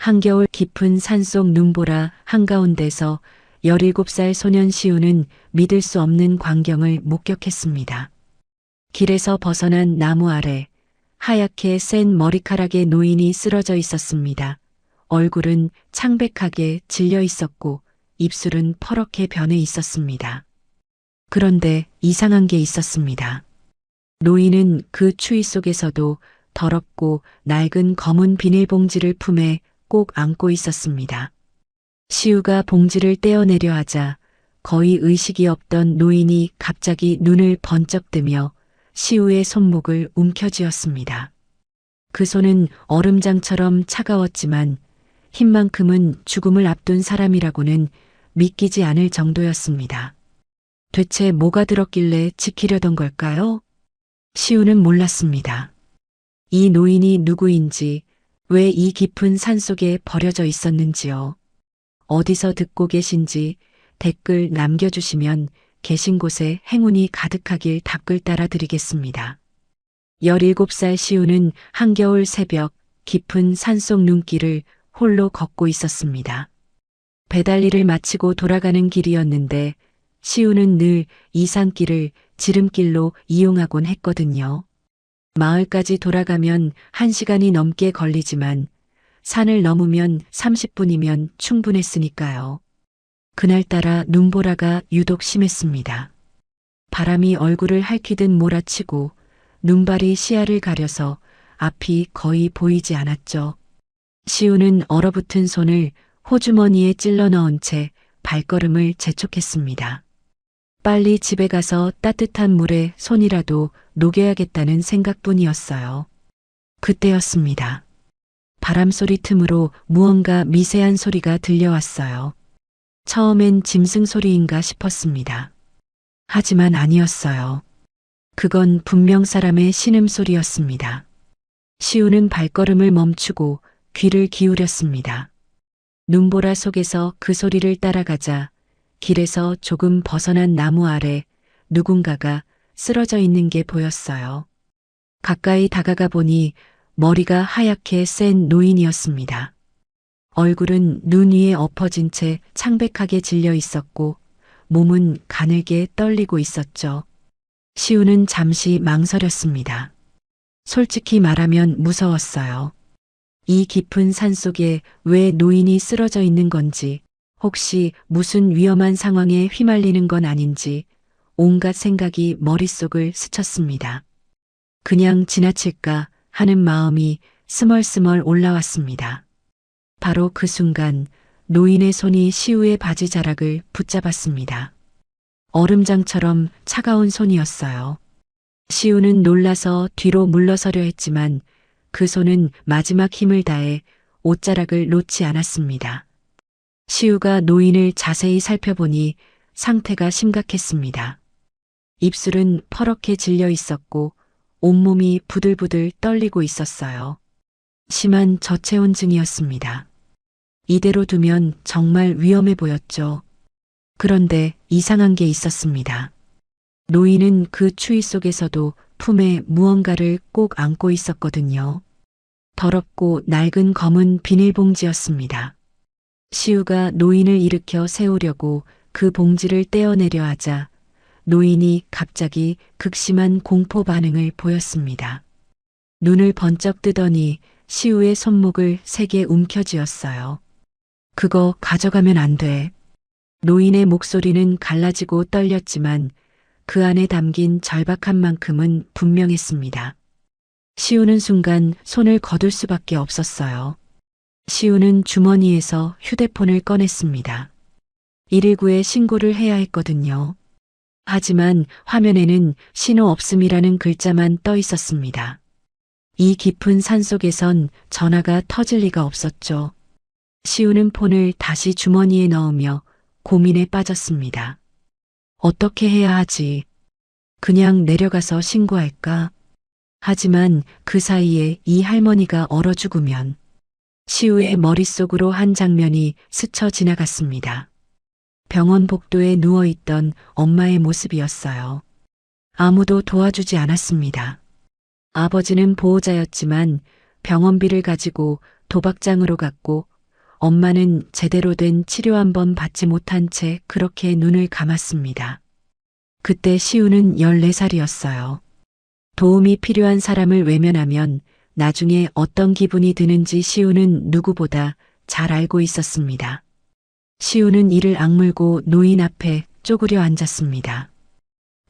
한겨울 깊은 산속 눈보라 한가운데서 17살 소년 시우는 믿을 수 없는 광경을 목격했습니다. 길에서 벗어난 나무 아래 하얗게 센 머리카락의 노인이 쓰러져 있었습니다. 얼굴은 창백하게 질려 있었고 입술은 퍼렇게 변해 있었습니다. 그런데 이상한 게 있었습니다. 노인은 그 추위 속에서도 더럽고 낡은 검은 비닐봉지를 품에 꼭 안고 있었습니다. 시우가 봉지를 떼어내려 하자 거의 의식이 없던 노인이 갑자기 눈을 번쩍 뜨며 시우의 손목을 움켜쥐었습니다. 그 손은 얼음장처럼 차가웠지만 힘만큼은 죽음을 앞둔 사람이라고는 믿기지 않을 정도였습니다. 대체 뭐가 들었길래 지키려던 걸까요? 시우는 몰랐습니다. 이 노인이 누구인지, 왜 이 깊은 산속에 버려져 있었는지요. 어디서 듣고 계신지 댓글 남겨주시면 계신 곳에 행운이 가득하길 답글 따라 드리겠습니다. 17살 시우는 한겨울 새벽 깊은 산속 눈길을 홀로 걷고 있었습니다. 배달 일을 마치고 돌아가는 길이었는데 시우는 늘 이 산길을 지름길로 이용하곤 했거든요. 마을까지 돌아가면 1시간이 넘게 걸리지만 산을 넘으면 30분이면 충분했으니까요. 그날따라 눈보라가 유독 심했습니다. 바람이 얼굴을 핥히듯 몰아치고 눈발이 시야를 가려서 앞이 거의 보이지 않았죠. 시우는 얼어붙은 손을 호주머니에 찔러 넣은 채 발걸음을 재촉했습니다. 빨리 집에 가서 따뜻한 물에 손이라도 녹여야겠다는 생각뿐이었어요. 그때였습니다. 바람소리 틈으로 무언가 미세한 소리가 들려왔어요. 처음엔 짐승 소리인가 싶었습니다. 하지만 아니었어요. 그건 분명 사람의 신음소리였습니다. 시우는 발걸음을 멈추고 귀를 기울였습니다. 눈보라 속에서 그 소리를 따라가자 길에서 조금 벗어난 나무 아래 누군가가 쓰러져 있는 게 보였어요. 가까이 다가가 보니 머리가 하얗게 센 노인이었습니다. 얼굴은 눈 위에 엎어진 채 창백하게 질려 있었고 몸은 가늘게 떨리고 있었죠. 시우는 잠시 망설였습니다. 솔직히 말하면 무서웠어요. 이 깊은 산속에 왜 노인이 쓰러져 있는 건지, 혹시 무슨 위험한 상황에 휘말리는 건 아닌지 온갖 생각이 머릿속을 스쳤습니다. 그냥 지나칠까 하는 마음이 스멀스멀 올라왔습니다. 바로 그 순간 노인의 손이 시우의 바지 자락을 붙잡았습니다. 얼음장처럼 차가운 손이었어요. 시우는 놀라서 뒤로 물러서려 했지만 그 손은 마지막 힘을 다해 옷자락을 놓지 않았습니다. 시우가 노인을 자세히 살펴보니 상태가 심각했습니다. 입술은 퍼렇게 질려 있었고 온몸이 부들부들 떨리고 있었어요. 심한 저체온증이었습니다. 이대로 두면 정말 위험해 보였죠. 그런데 이상한 게 있었습니다. 노인은 그 추위 속에서도 품에 무언가를 꼭 안고 있었거든요. 더럽고 낡은 검은 비닐봉지였습니다. 시우가 노인을 일으켜 세우려고 그 봉지를 떼어내려 하자 노인이 갑자기 극심한 공포 반응을 보였습니다. 눈을 번쩍 뜨더니 시우의 손목을 세게 움켜쥐었어요. 그거 가져가면 안 돼. 노인의 목소리는 갈라지고 떨렸지만 그 안에 담긴 절박한 만큼은 분명했습니다. 시우는 순간 손을 거둘 수밖에 없었어요. 시우는 주머니에서 휴대폰을 꺼냈습니다. 119에 신고를 해야 했거든요. 하지만 화면에는 신호 없음이라는 글자만 떠 있었습니다. 이 깊은 산속에선 전화가 터질 리가 없었죠. 시우는 폰을 다시 주머니에 넣으며 고민에 빠졌습니다. 어떻게 해야 하지? 그냥 내려가서 신고할까? 하지만 그 사이에 이 할머니가 얼어 죽으면 시우의 머릿속으로 한 장면이 스쳐 지나갔습니다. 병원 복도에 누워있던 엄마의 모습이었어요. 아무도 도와주지 않았습니다. 아버지는 보호자였지만 병원비를 가지고 도박장으로 갔고 엄마는 제대로 된 치료 한 번 받지 못한 채 그렇게 눈을 감았습니다. 그때 시우는 14살이었어요. 도움이 필요한 사람을 외면하면 나중에 어떤 기분이 드는지 시우는 누구보다 잘 알고 있었습니다. 시우는 이를 악물고 노인 앞에 쪼그려 앉았습니다.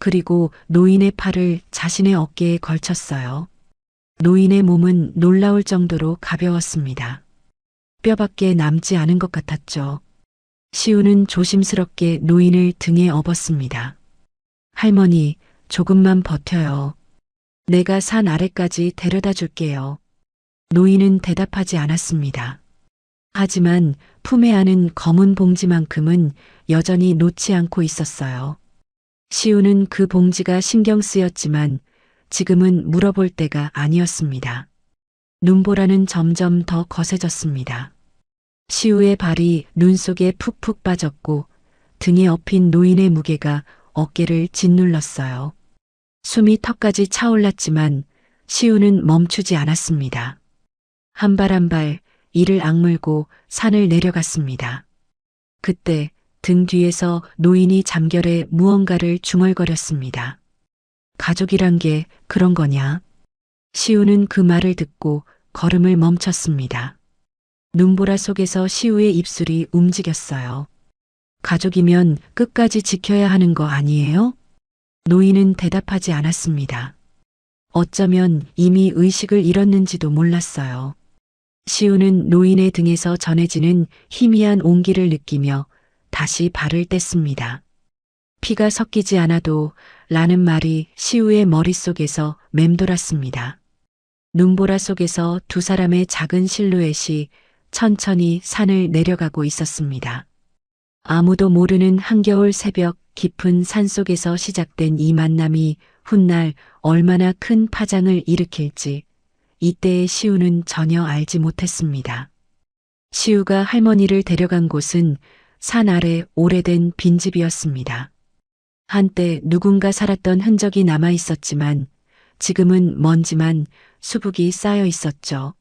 그리고 노인의 팔을 자신의 어깨에 걸쳤어요. 노인의 몸은 놀라울 정도로 가벼웠습니다. 뼈밖에 남지 않은 것 같았죠. 시우는 조심스럽게 노인을 등에 업었습니다. 할머니, 조금만 버텨요. 내가 산 아래까지 데려다 줄게요. 노인은 대답하지 않았습니다. 하지만 품에 안은 검은 봉지만큼은 여전히 놓지 않고 있었어요. 시우는 그 봉지가 신경 쓰였지만 지금은 물어볼 때가 아니었습니다. 눈보라는 점점 더 거세졌습니다. 시우의 발이 눈 속에 푹푹 빠졌고 등에 업힌 노인의 무게가 어깨를 짓눌렀어요. 숨이 턱까지 차올랐지만 시우는 멈추지 않았습니다. 한 발 한 발 이를 악물고 산을 내려갔습니다. 그때 등 뒤에서 노인이 잠결에 무언가를 중얼거렸습니다. 가족이란 게 그런 거냐? 시우는 그 말을 듣고 걸음을 멈췄습니다. 눈보라 속에서 시우의 입술이 움직였어요. 가족이면 끝까지 지켜야 하는 거 아니에요? 노인은 대답하지 않았습니다. 어쩌면 이미 의식을 잃었는지도 몰랐어요. 시우는 노인의 등에서 전해지는 희미한 온기를 느끼며 다시 발을 뗐습니다. 피가 섞이지 않아도 라는 말이 시우의 머릿속에서 맴돌았습니다. 눈보라 속에서 두 사람의 작은 실루엣이 천천히 산을 내려가고 있었습니다. 아무도 모르는 한겨울 새벽 깊은 산속에서 시작된 이 만남이 훗날 얼마나 큰 파장을 일으킬지 이때의 시우는 전혀 알지 못했습니다. 시우가 할머니를 데려간 곳은 산 아래 오래된 빈집이었습니다. 한때 누군가 살았던 흔적이 남아 있었지만 지금은 먼지만 수북이 쌓여 있었죠.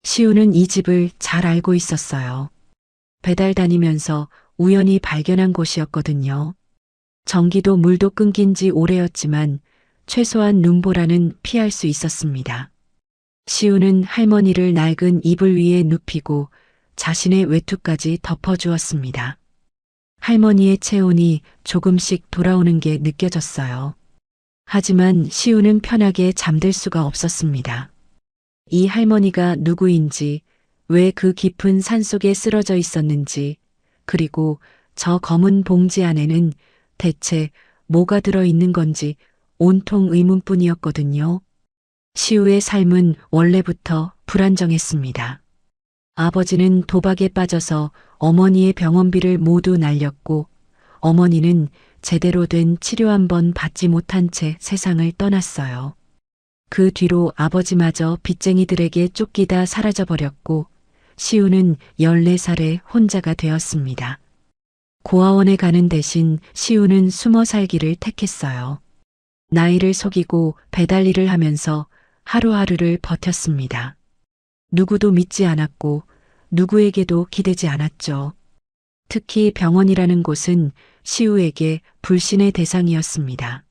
시우는 이 집을 잘 알고 있었어요. 배달 다니면서 우연히 발견한 곳이었거든요. 전기도 물도 끊긴 지 오래였지만 최소한 눈보라는 피할 수 있었습니다. 시우는 할머니를 낡은 이불 위에 눕히고 자신의 외투까지 덮어주었습니다. 할머니의 체온이 조금씩 돌아오는 게 느껴졌어요. 하지만 시우는 편하게 잠들 수가 없었습니다. 이 할머니가 누구인지, 왜 그 깊은 산속에 쓰러져 있었는지, 그리고 저 검은 봉지 안에는 대체 뭐가 들어있는 건지 온통 의문뿐이었거든요. 시우의 삶은 원래부터 불안정했습니다. 아버지는 도박에 빠져서 어머니의 병원비를 모두 날렸고 어머니는 제대로 된 치료 한 번 받지 못한 채 세상을 떠났어요. 그 뒤로 아버지마저 빚쟁이들에게 쫓기다 사라져버렸고 시우는 14살에 혼자가 되었습니다. 고아원에 가는 대신 시우는 숨어 살기를 택했어요. 나이를 속이고 배달 일을 하면서 하루하루를 버텼습니다. 누구도 믿지 않았고 누구에게도 기대지 않았죠. 특히 병원이라는 곳은 시우에게 불신의 대상이었습니다.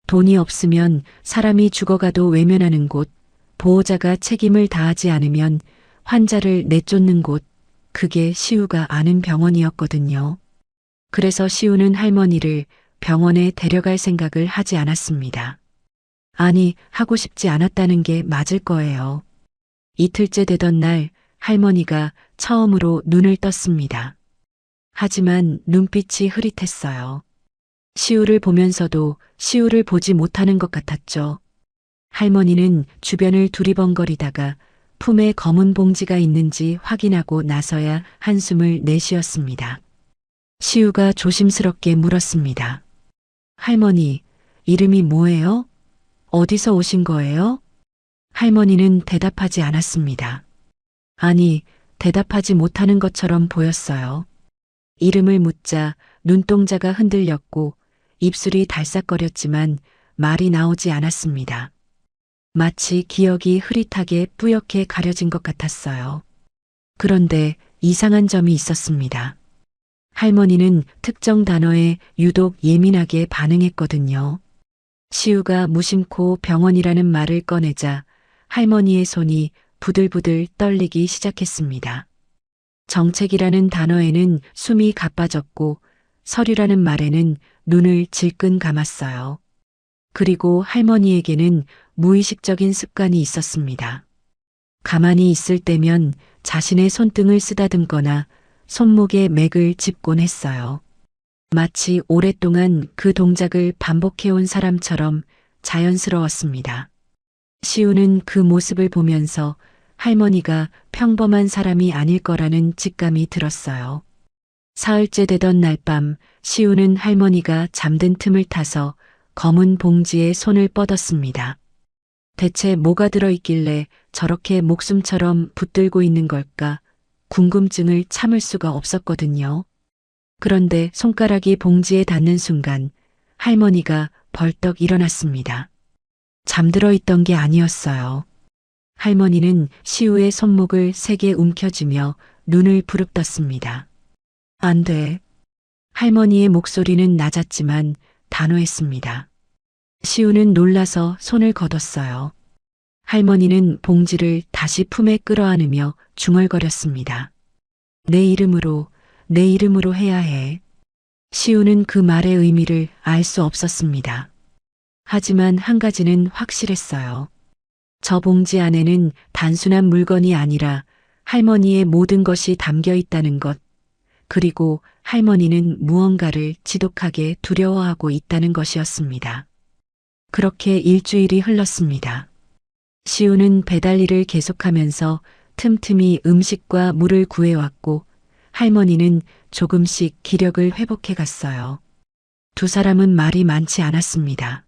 돈이 없으면 사람이 죽어가도 외면하는 곳, 보호자가 책임을 다하지 않으면 환자를 내쫓는 곳, 그게 시우가 아는 병원이었거든요. 그래서 시우는 할머니를 병원에 데려갈 생각을 하지 않았습니다. 아니, 하고 싶지 않았다는 게 맞을 거예요. 이틀째 되던 날 할머니가 처음으로 눈을 떴습니다. 하지만 눈빛이 흐릿했어요. 시우를 보면서도 시우를 보지 못하는 것 같았죠. 할머니는 주변을 두리번거리다가 품에 검은 봉지가 있는지 확인하고 나서야 한숨을 내쉬었습니다. 시우가 조심스럽게 물었습니다. 할머니, 이름이 뭐예요? 어디서 오신 거예요? 할머니는 대답하지 않았습니다. 아니, 대답하지 못하는 것처럼 보였어요. 이름을 묻자 눈동자가 흔들렸고 입술이 달싹거렸지만 말이 나오지 않았습니다. 마치 기억이 흐릿하게 뿌옇게 가려진 것 같았어요. 그런데 이상한 점이 있었습니다. 할머니는 특정 단어에 유독 예민하게 반응했거든요. 시우가 무심코 병원이라는 말을 꺼내자 할머니의 손이 부들부들 떨리기 시작했습니다. 정책이라는 단어에는 숨이 가빠졌고 서류라는 말에는 눈을 질끈 감았어요. 그리고 할머니에게는 무의식적인 습관이 있었습니다. 가만히 있을 때면 자신의 손등을 쓰다듬거나 손목에 맥을 짚곤 했어요. 마치 오랫동안 그 동작을 반복해온 사람처럼 자연스러웠습니다. 시우는 그 모습을 보면서 할머니가 평범한 사람이 아닐 거라는 직감이 들었어요. 사흘째 되던 날 밤 시우는 할머니가 잠든 틈을 타서 검은 봉지에 손을 뻗었습니다. 대체 뭐가 들어있길래 저렇게 목숨처럼 붙들고 있는 걸까? 궁금증을 참을 수가 없었거든요. 그런데 손가락이 봉지에 닿는 순간 할머니가 벌떡 일어났습니다. 잠들어 있던 게 아니었어요. 할머니는 시우의 손목을 세게 움켜쥐며 눈을 부릅떴습니다. 안 돼. 할머니의 목소리는 낮았지만 단호했습니다. 시우는 놀라서 손을 걷었어요. 할머니는 봉지를 다시 품에 끌어안으며 중얼거렸습니다. 내 이름으로 해야 해. 시우는 그 말의 의미를 알 수 없었습니다. 하지만 한 가지는 확실했어요. 저 봉지 안에는 단순한 물건이 아니라 할머니의 모든 것이 담겨 있다는 것, 그리고 할머니는 무언가를 지독하게 두려워하고 있다는 것이었습니다. 그렇게 일주일이 흘렀습니다. 시우는 배달 일을 계속하면서 틈틈이 음식과 물을 구해왔고 할머니는 조금씩 기력을 회복해 갔어요. 두 사람은 말이 많지 않았습니다.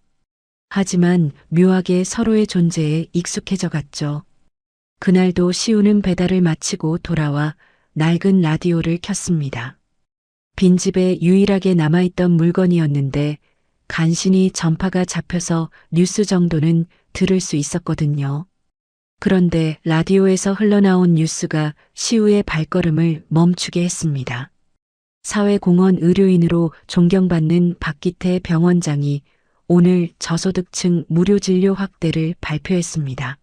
하지만 묘하게 서로의 존재에 익숙해져 갔죠. 그날도 시우는 배달을 마치고 돌아와 낡은 라디오를 켰습니다. 빈집에 유일하게 남아있던 물건이었는데 간신히 전파가 잡혀서 뉴스 정도는 들을 수 있었거든요. 그런데 라디오에서 흘러나온 뉴스가 시우의 발걸음을 멈추게 했습니다. 사회공헌 의료인으로 존경받는 박기태 병원장이 오늘 저소득층 무료 진료 확대를 발표했습니다.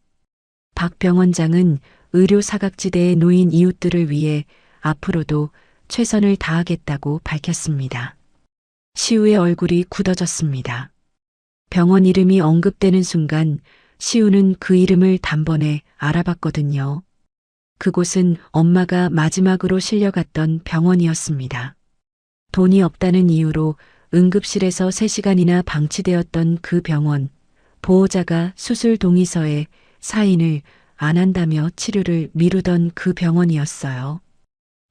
박 병원장은 의료 사각지대에 놓인 이웃들을 위해 앞으로도 최선을 다하겠다고 밝혔습니다. 시우의 얼굴이 굳어졌습니다. 병원 이름이 언급되는 순간 시우는 그 이름을 단번에 알아봤거든요. 그곳은 엄마가 마지막으로 실려갔던 병원이었습니다. 돈이 없다는 이유로 응급실에서 3시간이나 방치되었던 그 병원, 보호자가 수술 동의서에 사인을 안 한다며 치료를 미루던 그 병원이었어요.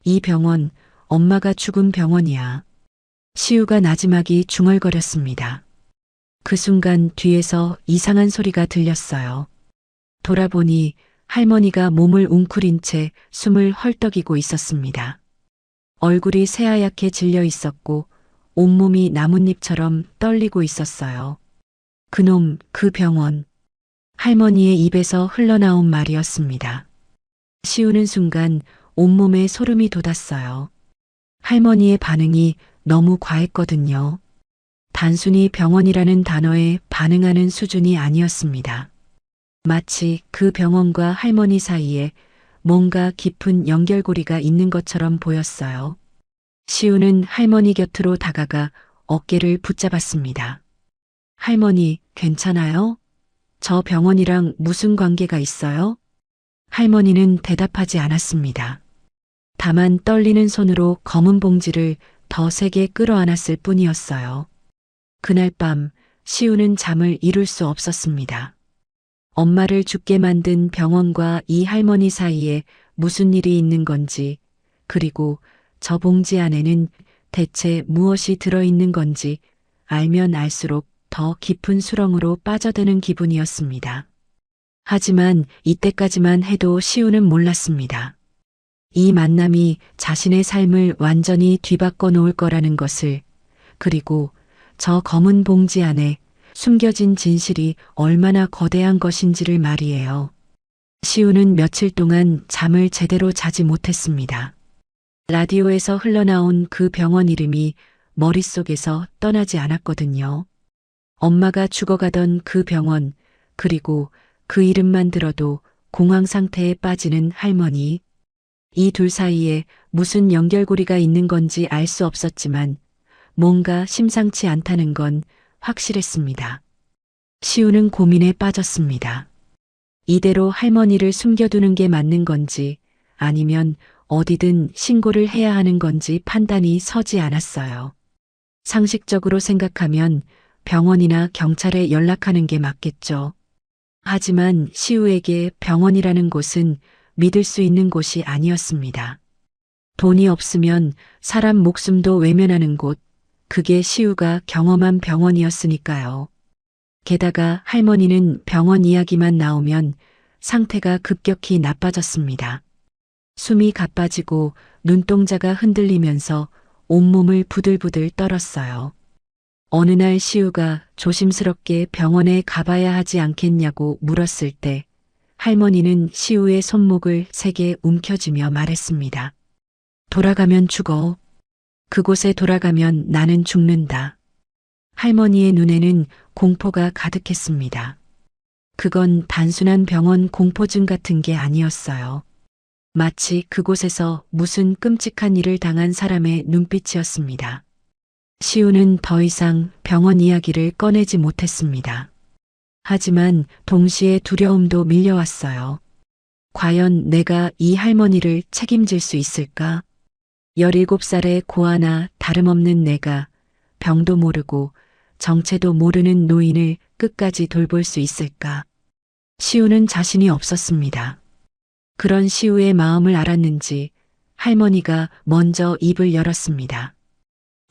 이 병원, 엄마가 죽은 병원이야. 시우가 나지막이 중얼거렸습니다. 그 순간 뒤에서 이상한 소리가 들렸어요. 돌아보니 할머니가 몸을 웅크린 채 숨을 헐떡이고 있었습니다. 얼굴이 새하얗게 질려 있었고 온몸이 나뭇잎처럼 떨리고 있었어요. 그놈, 그 병원. 할머니의 입에서 흘러나온 말이었습니다. 시우는 순간 온몸에 소름이 돋았어요. 할머니의 반응이 너무 과했거든요. 단순히 병원이라는 단어에 반응하는 수준이 아니었습니다. 마치 그 병원과 할머니 사이에 뭔가 깊은 연결고리가 있는 것처럼 보였어요. 시우는 할머니 곁으로 다가가 어깨를 붙잡았습니다. 할머니, 괜찮아요? 저 병원이랑 무슨 관계가 있어요? 할머니는 대답하지 않았습니다. 다만 떨리는 손으로 검은 봉지를 더 세게 끌어안았을 뿐이었어요. 그날 밤 시우는 잠을 이룰 수 없었습니다. 엄마를 죽게 만든 병원과 이 할머니 사이에 무슨 일이 있는 건지, 그리고 저 봉지 안에는 대체 무엇이 들어있는 건지 알면 알수록 더 깊은 수렁으로 빠져드는 기분이었습니다. 하지만 이때까지만 해도 시우는 몰랐습니다. 이 만남이 자신의 삶을 완전히 뒤바꿔 놓을 거라는 것을, 그리고 저 검은 봉지 안에 숨겨진 진실이 얼마나 거대한 것인지를 말이에요. 시우는 며칠 동안 잠을 제대로 자지 못했습니다. 라디오에서 흘러나온 그 병원 이름이 머릿속에서 떠나지 않았거든요. 엄마가 죽어가던 그 병원, 그리고 그 이름만 들어도 공황 상태에 빠지는 할머니. 이 둘 사이에 무슨 연결고리가 있는 건지 알 수 없었지만 뭔가 심상치 않다는 건 확실했습니다. 시우는 고민에 빠졌습니다. 이대로 할머니를 숨겨두는 게 맞는 건지 아니면 어디든 신고를 해야 하는 건지 판단이 서지 않았어요. 상식적으로 생각하면 병원이나 경찰에 연락하는 게 맞겠죠. 하지만 시우에게 병원이라는 곳은 믿을 수 있는 곳이 아니었습니다. 돈이 없으면 사람 목숨도 외면하는 곳, 그게 시우가 경험한 병원이었으니까요. 게다가 할머니는 병원 이야기만 나오면 상태가 급격히 나빠졌습니다. 숨이 가빠지고 눈동자가 흔들리면서 온몸을 부들부들 떨었어요. 어느 날 시우가 조심스럽게 병원에 가봐야 하지 않겠냐고 물었을 때 할머니는 시우의 손목을 세게 움켜쥐며 말했습니다. 돌아가면 죽어. 그곳에 돌아가면 나는 죽는다. 할머니의 눈에는 공포가 가득했습니다. 그건 단순한 병원 공포증 같은 게 아니었어요. 마치 그곳에서 무슨 끔찍한 일을 당한 사람의 눈빛이었습니다. 시우는 더 이상 병원 이야기를 꺼내지 못했습니다. 하지만 동시에 두려움도 밀려왔어요. 과연 내가 이 할머니를 책임질 수 있을까? 17살의 고아나 다름없는 내가 병도 모르고 정체도 모르는 노인을 끝까지 돌볼 수 있을까? 시우는 자신이 없었습니다. 그런 시우의 마음을 알았는지 할머니가 먼저 입을 열었습니다.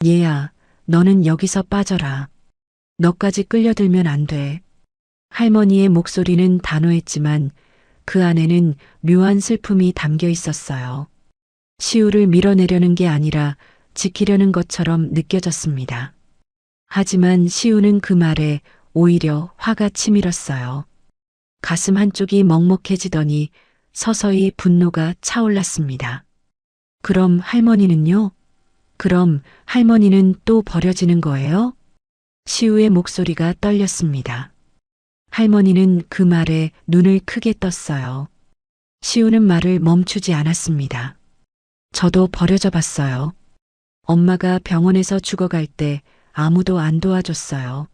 얘야, 너는 여기서 빠져라. 너까지 끌려들면 안 돼. 할머니의 목소리는 단호했지만 그 안에는 묘한 슬픔이 담겨 있었어요. 시우를 밀어내려는 게 아니라 지키려는 것처럼 느껴졌습니다. 하지만 시우는 그 말에 오히려 화가 치밀었어요. 가슴 한쪽이 먹먹해지더니 서서히 분노가 차올랐습니다. 그럼 할머니는요? 그럼 할머니는 또 버려지는 거예요? 시우의 목소리가 떨렸습니다. 할머니는 그 말에 눈을 크게 떴어요. 시우는 말을 멈추지 않았습니다. 저도 버려져 봤어요. 엄마가 병원에서 죽어갈 때 아무도 안 도와줬어요.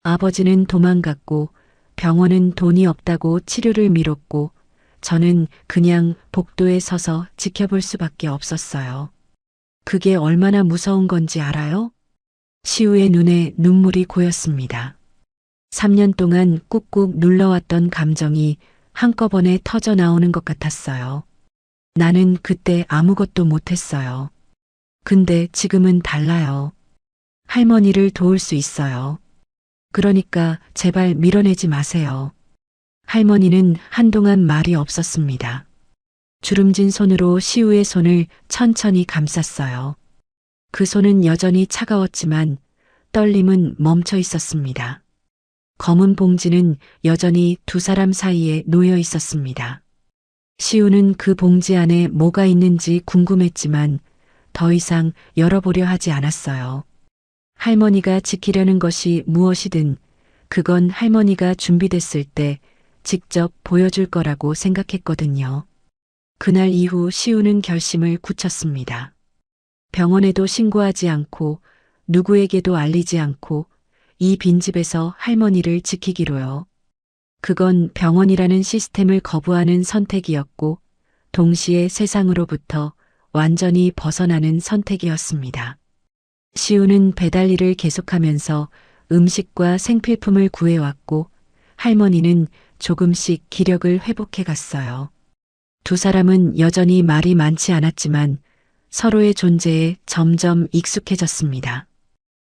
아버지는 도망갔고 병원은 돈이 없다고 치료를 미뤘고 저는 그냥 복도에 서서 지켜볼 수밖에 없었어요. 그게 얼마나 무서운 건지 알아요? 시우의 눈에 눈물이 고였습니다. 3년 동안 꾹꾹 눌러왔던 감정이 한꺼번에 터져 나오는 것 같았어요. 나는 그때 아무것도 못했어요. 근데 지금은 달라요. 할머니를 도울 수 있어요. 그러니까 제발 밀어내지 마세요. 할머니는 한동안 말이 없었습니다. 주름진 손으로 시우의 손을 천천히 감쌌어요. 그 손은 여전히 차가웠지만 떨림은 멈춰 있었습니다. 검은 봉지는 여전히 두 사람 사이에 놓여 있었습니다. 시우는 그 봉지 안에 뭐가 있는지 궁금했지만 더 이상 열어보려 하지 않았어요. 할머니가 지키려는 것이 무엇이든 그건 할머니가 준비됐을 때 직접 보여줄 거라고 생각했거든요. 그날 이후 시우는 결심을 굳혔습니다. 병원에도 신고하지 않고 누구에게도 알리지 않고 이 빈집에서 할머니를 지키기로요. 그건 병원이라는 시스템을 거부하는 선택이었고 동시에 세상으로부터 완전히 벗어나는 선택이었습니다. 시우는 배달 일을 계속하면서 음식과 생필품을 구해왔고 할머니는 조금씩 기력을 회복해 갔어요. 두 사람은 여전히 말이 많지 않았지만 서로의 존재에 점점 익숙해졌습니다.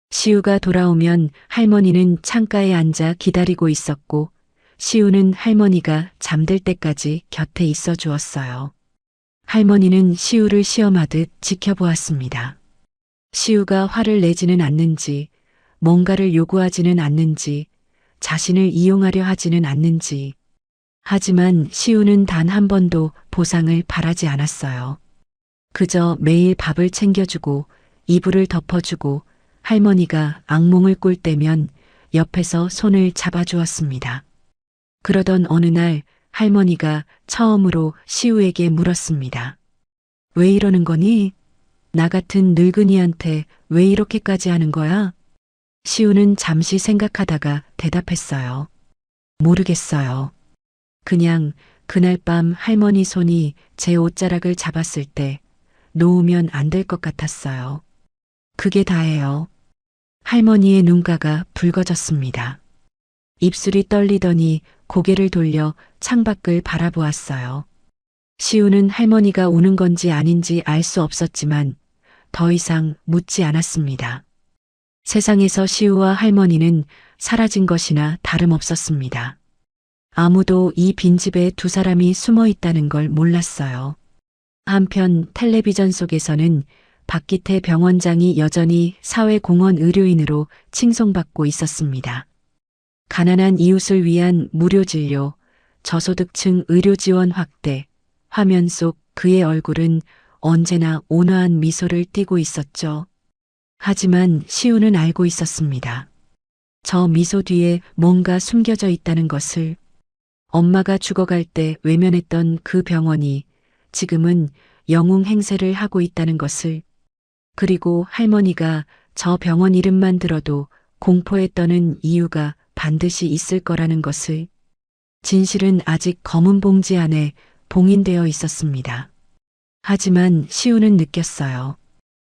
시우가 돌아오면 할머니는 창가에 앉아 기다리고 있었고 시우는 할머니가 잠들 때까지 곁에 있어 주었어요. 할머니는 시우를 시험하듯 지켜보았습니다. 시우가 화를 내지는 않는지, 뭔가를 요구하지는 않는지, 자신을 이용하려 하지는 않는지, 하지만 시우는 단 한 번도 보상을 바라지 않았어요. 그저 매일 밥을 챙겨주고 이불을 덮어주고 할머니가 악몽을 꿀 때면 옆에서 손을 잡아주었습니다. 그러던 어느 날 할머니가 처음으로 시우에게 물었습니다. 왜 이러는 거니? 나 같은 늙은이한테 왜 이렇게까지 하는 거야? 시우는 잠시 생각하다가 대답했어요. 모르겠어요. 그냥 그날 밤 할머니 손이 제 옷자락을 잡았을 때 놓으면 안 될 것 같았어요. 그게 다예요. 할머니의 눈가가 붉어졌습니다. 입술이 떨리더니 고개를 돌려 창밖을 바라보았어요. 시우는 할머니가 우는 건지 아닌지 알 수 없었지만 더 이상 묻지 않았습니다. 세상에서 시우와 할머니는 사라진 것이나 다름없었습니다. 아무도 이 빈집에 두 사람이 숨어 있다는 걸 몰랐어요. 한편 텔레비전 속에서는 박기태 병원장이 여전히 사회공헌 의료인으로 칭송받고 있었습니다. 가난한 이웃을 위한 무료 진료, 저소득층 의료 지원 확대, 화면 속 그의 얼굴은 언제나 온화한 미소를 띠고 있었죠. 하지만 시우는 알고 있었습니다. 저 미소 뒤에 뭔가 숨겨져 있다는 것을. 엄마가 죽어갈 때 외면했던 그 병원이 지금은 영웅 행세를 하고 있다는 것을. 그리고 할머니가 저 병원 이름만 들어도 공포에 떠는 이유가 반드시 있을 거라는 것을. 진실은 아직 검은 봉지 안에 봉인되어 있었습니다. 하지만 시우는 느꼈어요.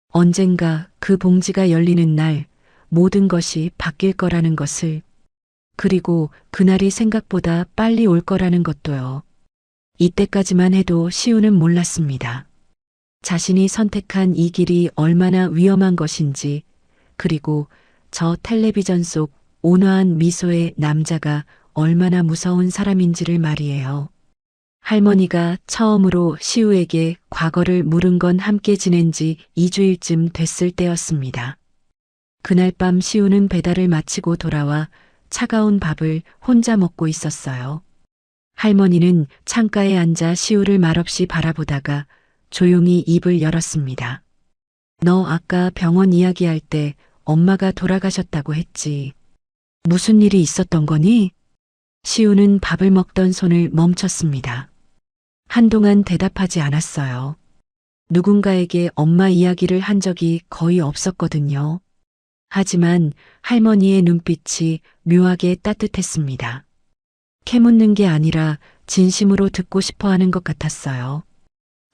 언젠가 그 봉지가 열리는 날 모든 것이 바뀔 거라는 것을. 그리고 그날이 생각보다 빨리 올 거라는 것도요. 이때까지만 해도 시우는 몰랐습니다. 자신이 선택한 이 길이 얼마나 위험한 것인지, 그리고 저 텔레비전 속 온화한 미소의 남자가 얼마나 무서운 사람인지를 말이에요. 할머니가 처음으로 시우에게 과거를 물은 건 함께 지낸 지 2주일쯤 됐을 때였습니다. 그날 밤 시우는 배달을 마치고 돌아와 차가운 밥을 혼자 먹고 있었어요. 할머니는 창가에 앉아 시우를 말없이 바라보다가 조용히 입을 열었습니다. 너 아까 병원 이야기할 때 엄마가 돌아가셨다고 했지. 무슨 일이 있었던 거니? 시우는 밥을 먹던 손을 멈췄습니다. 한동안 대답하지 않았어요. 누군가에게 엄마 이야기를 한 적이 거의 없었거든요. 하지만 할머니의 눈빛이 묘하게 따뜻했습니다. 캐묻는 게 아니라 진심으로 듣고 싶어 하는 것 같았어요.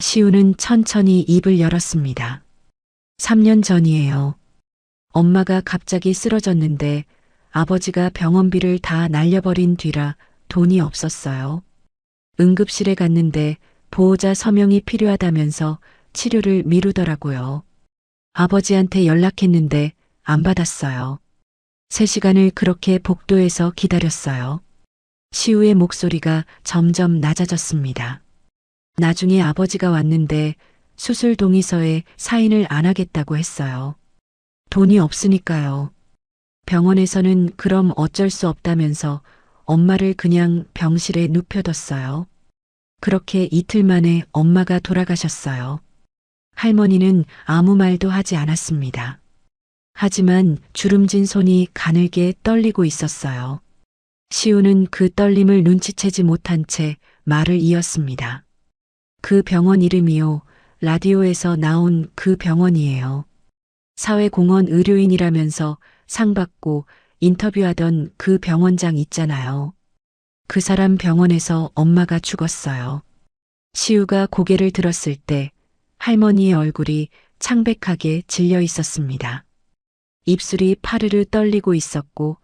시우는 천천히 입을 열었습니다. 3년 전이에요. 엄마가 갑자기 쓰러졌는데 아버지가 병원비를 다 날려버린 뒤라 돈이 없었어요. 응급실에 갔는데 보호자 서명이 필요하다면서 치료를 미루더라고요. 아버지한테 연락했는데 안 받았어요. 3시간을 그렇게 복도에서 기다렸어요. 시우의 목소리가 점점 낮아졌습니다. 나중에 아버지가 왔는데 수술 동의서에 사인을 안 하겠다고 했어요. 돈이 없으니까요. 병원에서는 그럼 어쩔 수 없다면서 엄마를 그냥 병실에 눕혀뒀어요. 그렇게 이틀 만에 엄마가 돌아가셨어요. 할머니는 아무 말도 하지 않았습니다. 하지만 주름진 손이 가늘게 떨리고 있었어요. 시우는 그 떨림을 눈치채지 못한 채 말을 이었습니다. 그 병원 이름이요. 라디오에서 나온 그 병원이에요. 사회공헌 의료인이라면서 상 받고 인터뷰하던 그 병원장 있잖아요. 그 사람 병원에서 엄마가 죽었어요. 시우가 고개를 들었을 때 할머니의 얼굴이 창백하게 질려 있었습니다. 입술이 파르르 떨리고 있었고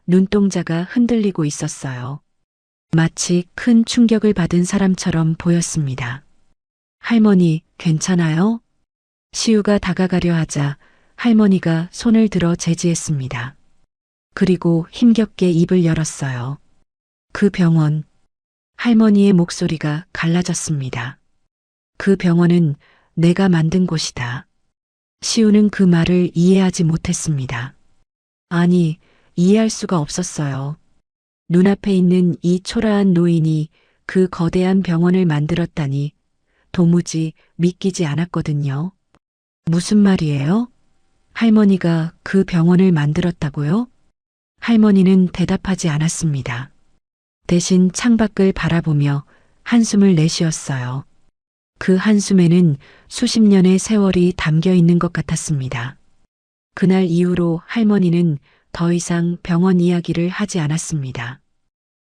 눈동자가 흔들리고 있었어요. 마치 큰 충격을 받은 사람처럼 보였습니다. 할머니, 괜찮아요? 시우가 다가가려 하자 할머니가 손을 들어 제지했습니다. 그리고 힘겹게 입을 열었어요. 그 병원. 할머니의 목소리가 갈라졌습니다. 그 병원은 내가 만든 곳이다. 시우는 그 말을 이해하지 못했습니다. 아니, 이해할 수가 없었어요. 눈앞에 있는 이 초라한 노인이 그 거대한 병원을 만들었다니 도무지 믿기지 않았거든요. 무슨 말이에요? 할머니가 그 병원을 만들었다고요? 할머니는 대답하지 않았습니다. 대신 창밖을 바라보며 한숨을 내쉬었어요. 그 한숨에는 수십 년의 세월이 담겨 있는 것 같았습니다. 그날 이후로 할머니는 더 이상 병원 이야기를 하지 않았습니다.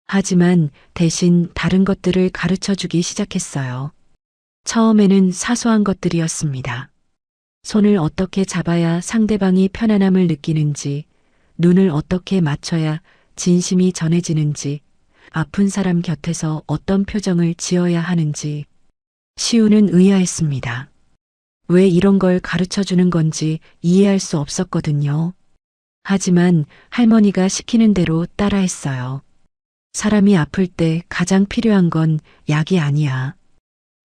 하지만 대신 다른 것들을 가르쳐 주기 시작했어요. 처음에는 사소한 것들이었습니다. 손을 어떻게 잡아야 상대방이 편안함을 느끼는지, 눈을 어떻게 맞춰야 진심이 전해지는지, 아픈 사람 곁에서 어떤 표정을 지어야 하는지. 시우는 의아했습니다. 왜 이런 걸 가르쳐 주는 건지 이해할 수 없었거든요. 하지만 할머니가 시키는 대로 따라했어요. 사람이 아플 때 가장 필요한 건 약이 아니야.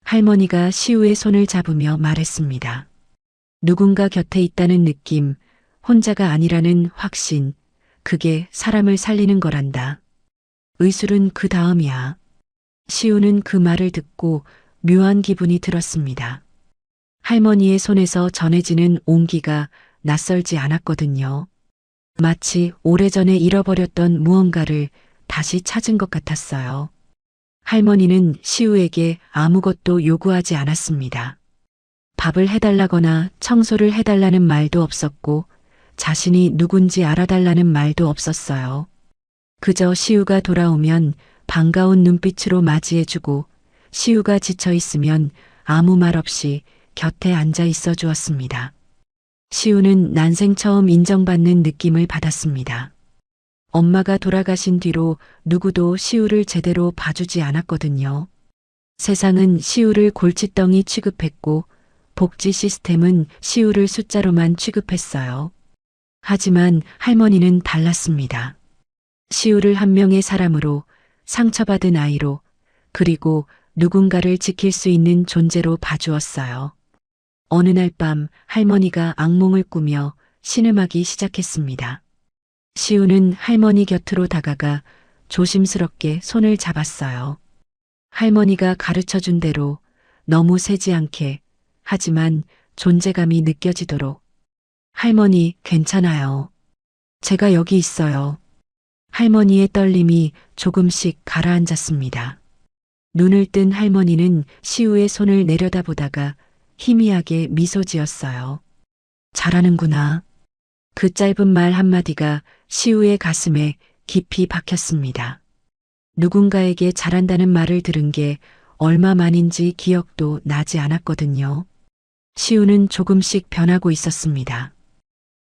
할머니가 시우의 손을 잡으며 말했습니다. 누군가 곁에 있다는 느낌, 혼자가 아니라는 확신, 그게 사람을 살리는 거란다. 의술은 그 다음이야. 시우는 그 말을 듣고 묘한 기분이 들었습니다. 할머니의 손에서 전해지는 온기가 낯설지 않았거든요. 마치 오래전에 잃어버렸던 무언가를 다시 찾은 것 같았어요. 할머니는 시우에게 아무것도 요구하지 않았습니다. 밥을 해달라거나 청소를 해달라는 말도 없었고 자신이 누군지 알아달라는 말도 없었어요. 그저 시우가 돌아오면 반가운 눈빛으로 맞이해주고 시우가 지쳐 있으면 아무 말 없이 곁에 앉아 있어 주었습니다. 시우는 난생 처음 인정받는 느낌을 받았습니다. 엄마가 돌아가신 뒤로 누구도 시우를 제대로 봐주지 않았거든요. 세상은 시우를 골칫덩이 취급했고 복지 시스템은 시우를 숫자로만 취급했어요. 하지만 할머니는 달랐습니다. 시우를 한 명의 사람으로, 상처받은 아이로, 그리고 누군가를 지킬 수 있는 존재로 봐주었어요. 어느 날 밤 할머니가 악몽을 꾸며 신음하기 시작했습니다. 시우는 할머니 곁으로 다가가 조심스럽게 손을 잡았어요. 할머니가 가르쳐 준 대로 너무 세지 않게, 하지만 존재감이 느껴지도록. 할머니, 괜찮아요. 제가 여기 있어요. 할머니의 떨림이 조금씩 가라앉았습니다. 눈을 뜬 할머니는 시우의 손을 내려다보다가 희미하게 미소 지었어요. 잘하는구나. 그 짧은 말 한마디가 시우의 가슴에 깊이 박혔습니다. 누군가에게 잘한다는 말을 들은 게 얼마만인지 기억도 나지 않았거든요. 시우는 조금씩 변하고 있었습니다.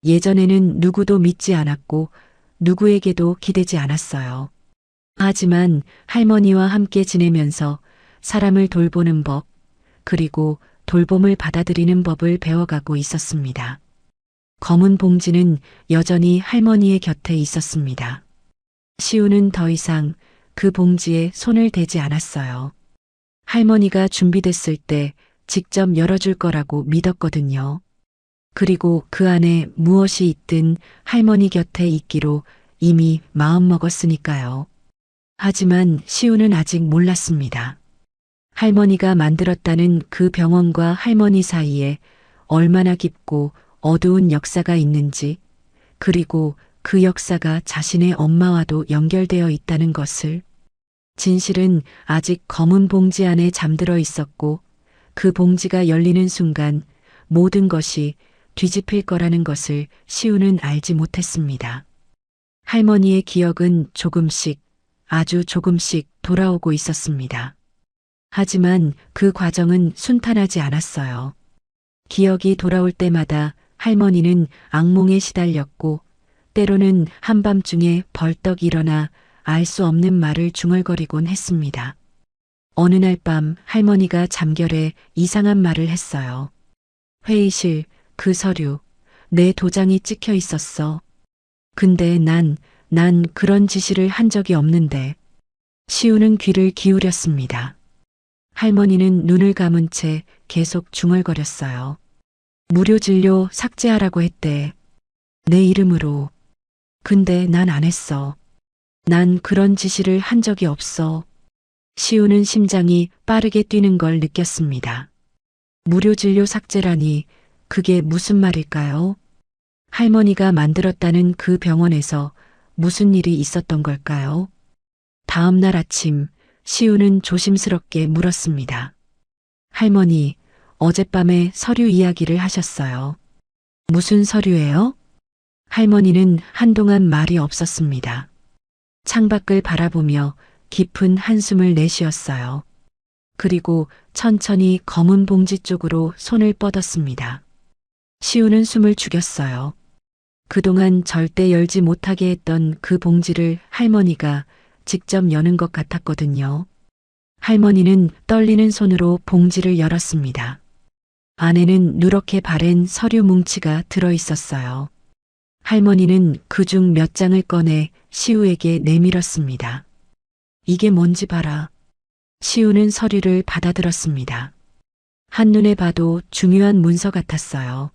예전에는 누구도 믿지 않았고 누구에게도 기대지 않았어요. 하지만 할머니와 함께 지내면서 사람을 돌보는 법, 그리고 돌봄을 받아들이는 법을 배워가고 있었습니다. 검은 봉지는 여전히 할머니의 곁에 있었습니다. 시우는 더 이상 그 봉지에 손을 대지 않았어요. 할머니가 준비됐을 때 직접 열어줄 거라고 믿었거든요. 그리고 그 안에 무엇이 있든 할머니 곁에 있기로 이미 마음먹었으니까요. 하지만 시우는 아직 몰랐습니다. 할머니가 만들었다는 그 병원과 할머니 사이에 얼마나 깊고 어두운 역사가 있는지, 그리고 그 역사가 자신의 엄마와도 연결되어 있다는 것을. 진실은 아직 검은 봉지 안에 잠들어 있었고 그 봉지가 열리는 순간 모든 것이 뒤집힐 거라는 것을 시우는 알지 못했습니다. 할머니의 기억은 조금씩, 아주 조금씩 돌아오고 있었습니다. 하지만 그 과정은 순탄하지 않았어요. 기억이 돌아올 때마다 할머니는 악몽에 시달렸고 때로는 한밤중에 벌떡 일어나 알 수 없는 말을 중얼거리곤 했습니다. 어느 날 밤 할머니가 잠결에 이상한 말을 했어요. 회의실, 그 서류, 내 도장이 찍혀 있었어. 근데 난 그런 지시를 한 적이 없는데. 시우는 귀를 기울였습니다. 할머니는 눈을 감은 채 계속 중얼거렸어요. 무료 진료 삭제하라고 했대. 내 이름으로. 근데 난 안 했어. 난 그런 지시를 한 적이 없어. 시우는 심장이 빠르게 뛰는 걸 느꼈습니다. 무료 진료 삭제라니 그게 무슨 말일까요? 할머니가 만들었다는 그 병원에서 무슨 일이 있었던 걸까요? 다음 날 아침 시우는 조심스럽게 물었습니다. 할머니, 어젯밤에 서류 이야기를 하셨어요. 무슨 서류예요? 할머니는 한동안 말이 없었습니다. 창밖을 바라보며 깊은 한숨을 내쉬었어요. 그리고 천천히 검은 봉지 쪽으로 손을 뻗었습니다. 시우는 숨을 죽였어요. 그동안 절대 열지 못하게 했던 그 봉지를 할머니가 직접 여는 것 같았거든요. 할머니는 떨리는 손으로 봉지를 열었습니다. 안에는 누렇게 바랜 서류 뭉치가 들어 있었어요. 할머니는 그중 몇 장을 꺼내 시우에게 내밀었습니다. 이게 뭔지 봐라. 시우는 서류를 받아들었습니다. 한눈에 봐도 중요한 문서 같았어요.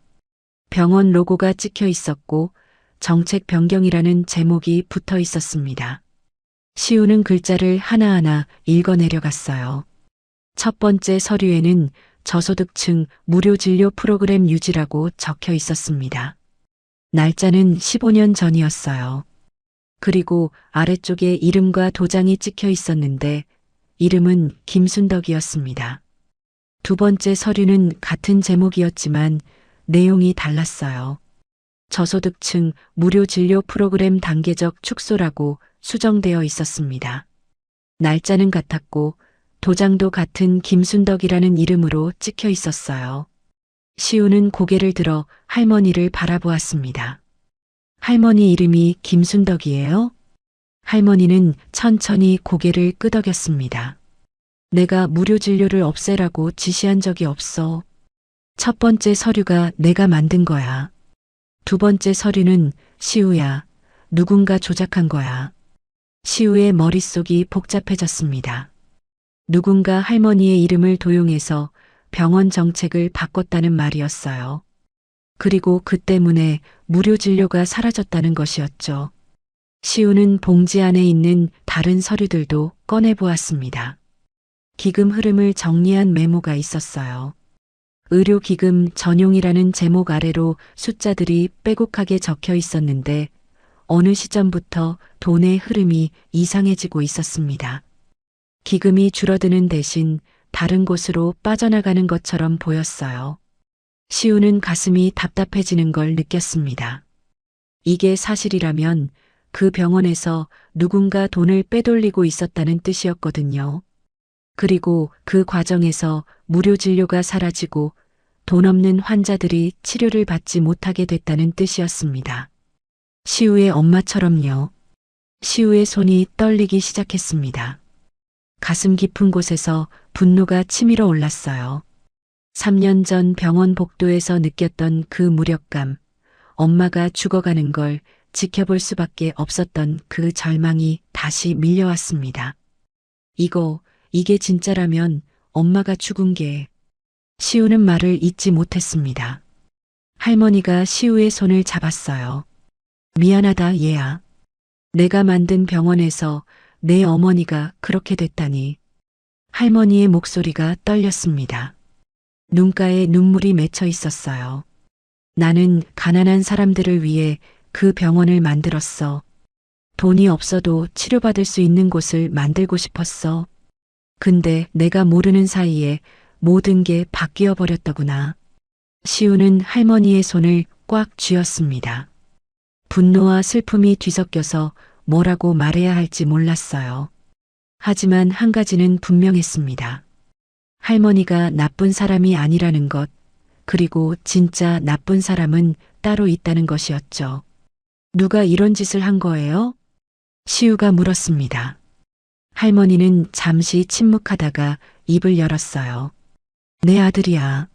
병원 로고가 찍혀 있었고 정책 변경이라는 제목이 붙어 있었습니다. 시우는 글자를 하나하나 읽어 내려갔어요. 첫 번째 서류에는 저소득층 무료 진료 프로그램 유지라고 적혀 있었습니다. 날짜는 15년 전이었어요. 그리고 아래쪽에 이름과 도장이 찍혀 있었는데 이름은 김순덕이었습니다. 두 번째 서류는 같은 제목이었지만 내용이 달랐어요. 저소득층 무료 진료 프로그램 단계적 축소라고 수정되어 있었습니다. 날짜는 같았고 도장도 같은 김순덕이라는 이름으로 찍혀 있었어요. 시우는 고개를 들어 할머니를 바라보았습니다. 할머니 이름이 김순덕이에요? 할머니는 천천히 고개를 끄덕였습니다. 내가 무료 진료를 없애라고 지시한 적이 없어. 첫 번째 서류가 내가 만든 거야. 두 번째 서류는 시우야. 누군가 조작한 거야. 시우의 머릿속이 복잡해졌습니다. 누군가 할머니의 이름을 도용해서 병원 정책을 바꿨다는 말이었어요. 그리고 그 때문에 무료 진료가 사라졌다는 것이었죠. 시우는 봉지 안에 있는 다른 서류들도 꺼내보았습니다. 기금 흐름을 정리한 메모가 있었어요. 의료기금 전용이라는 제목 아래로 숫자들이 빼곡하게 적혀 있었는데 어느 시점부터 돈의 흐름이 이상해지고 있었습니다. 기금이 줄어드는 대신 다른 곳으로 빠져나가는 것처럼 보였어요. 시우는 가슴이 답답해지는 걸 느꼈습니다. 이게 사실이라면 그 병원에서 누군가 돈을 빼돌리고 있었다는 뜻이었거든요. 그리고 그 과정에서 무료 진료가 사라지고 돈 없는 환자들이 치료를 받지 못하게 됐다는 뜻이었습니다. 시우의 엄마처럼요. 시우의 손이 떨리기 시작했습니다. 가슴 깊은 곳에서 분노가 치밀어 올랐어요. 3년 전 병원 복도에서 느꼈던 그 무력감, 엄마가 죽어가는 걸 지켜볼 수밖에 없었던 그 절망이 다시 밀려왔습니다. 이게 진짜라면 엄마가 죽은 게... 시우는 말을 잇지 못했습니다. 할머니가 시우의 손을 잡았어요. 미안하다 얘야. 내가 만든 병원에서 내 어머니가 그렇게 됐다니. 할머니의 목소리가 떨렸습니다. 눈가에 눈물이 맺혀 있었어요. 나는 가난한 사람들을 위해 그 병원을 만들었어. 돈이 없어도 치료받을 수 있는 곳을 만들고 싶었어. 근데 내가 모르는 사이에 모든 게 바뀌어 버렸더구나. 시우는 할머니의 손을 꽉 쥐었습니다. 분노와 슬픔이 뒤섞여서 뭐라고 말해야 할지 몰랐어요. 하지만 한 가지는 분명했습니다. 할머니가 나쁜 사람이 아니라는 것, 그리고 진짜 나쁜 사람은 따로 있다는 것이었죠. 누가 이런 짓을 한 거예요? 시우가 물었습니다. 할머니는 잠시 침묵하다가 입을 열었어요. 내 아들이야.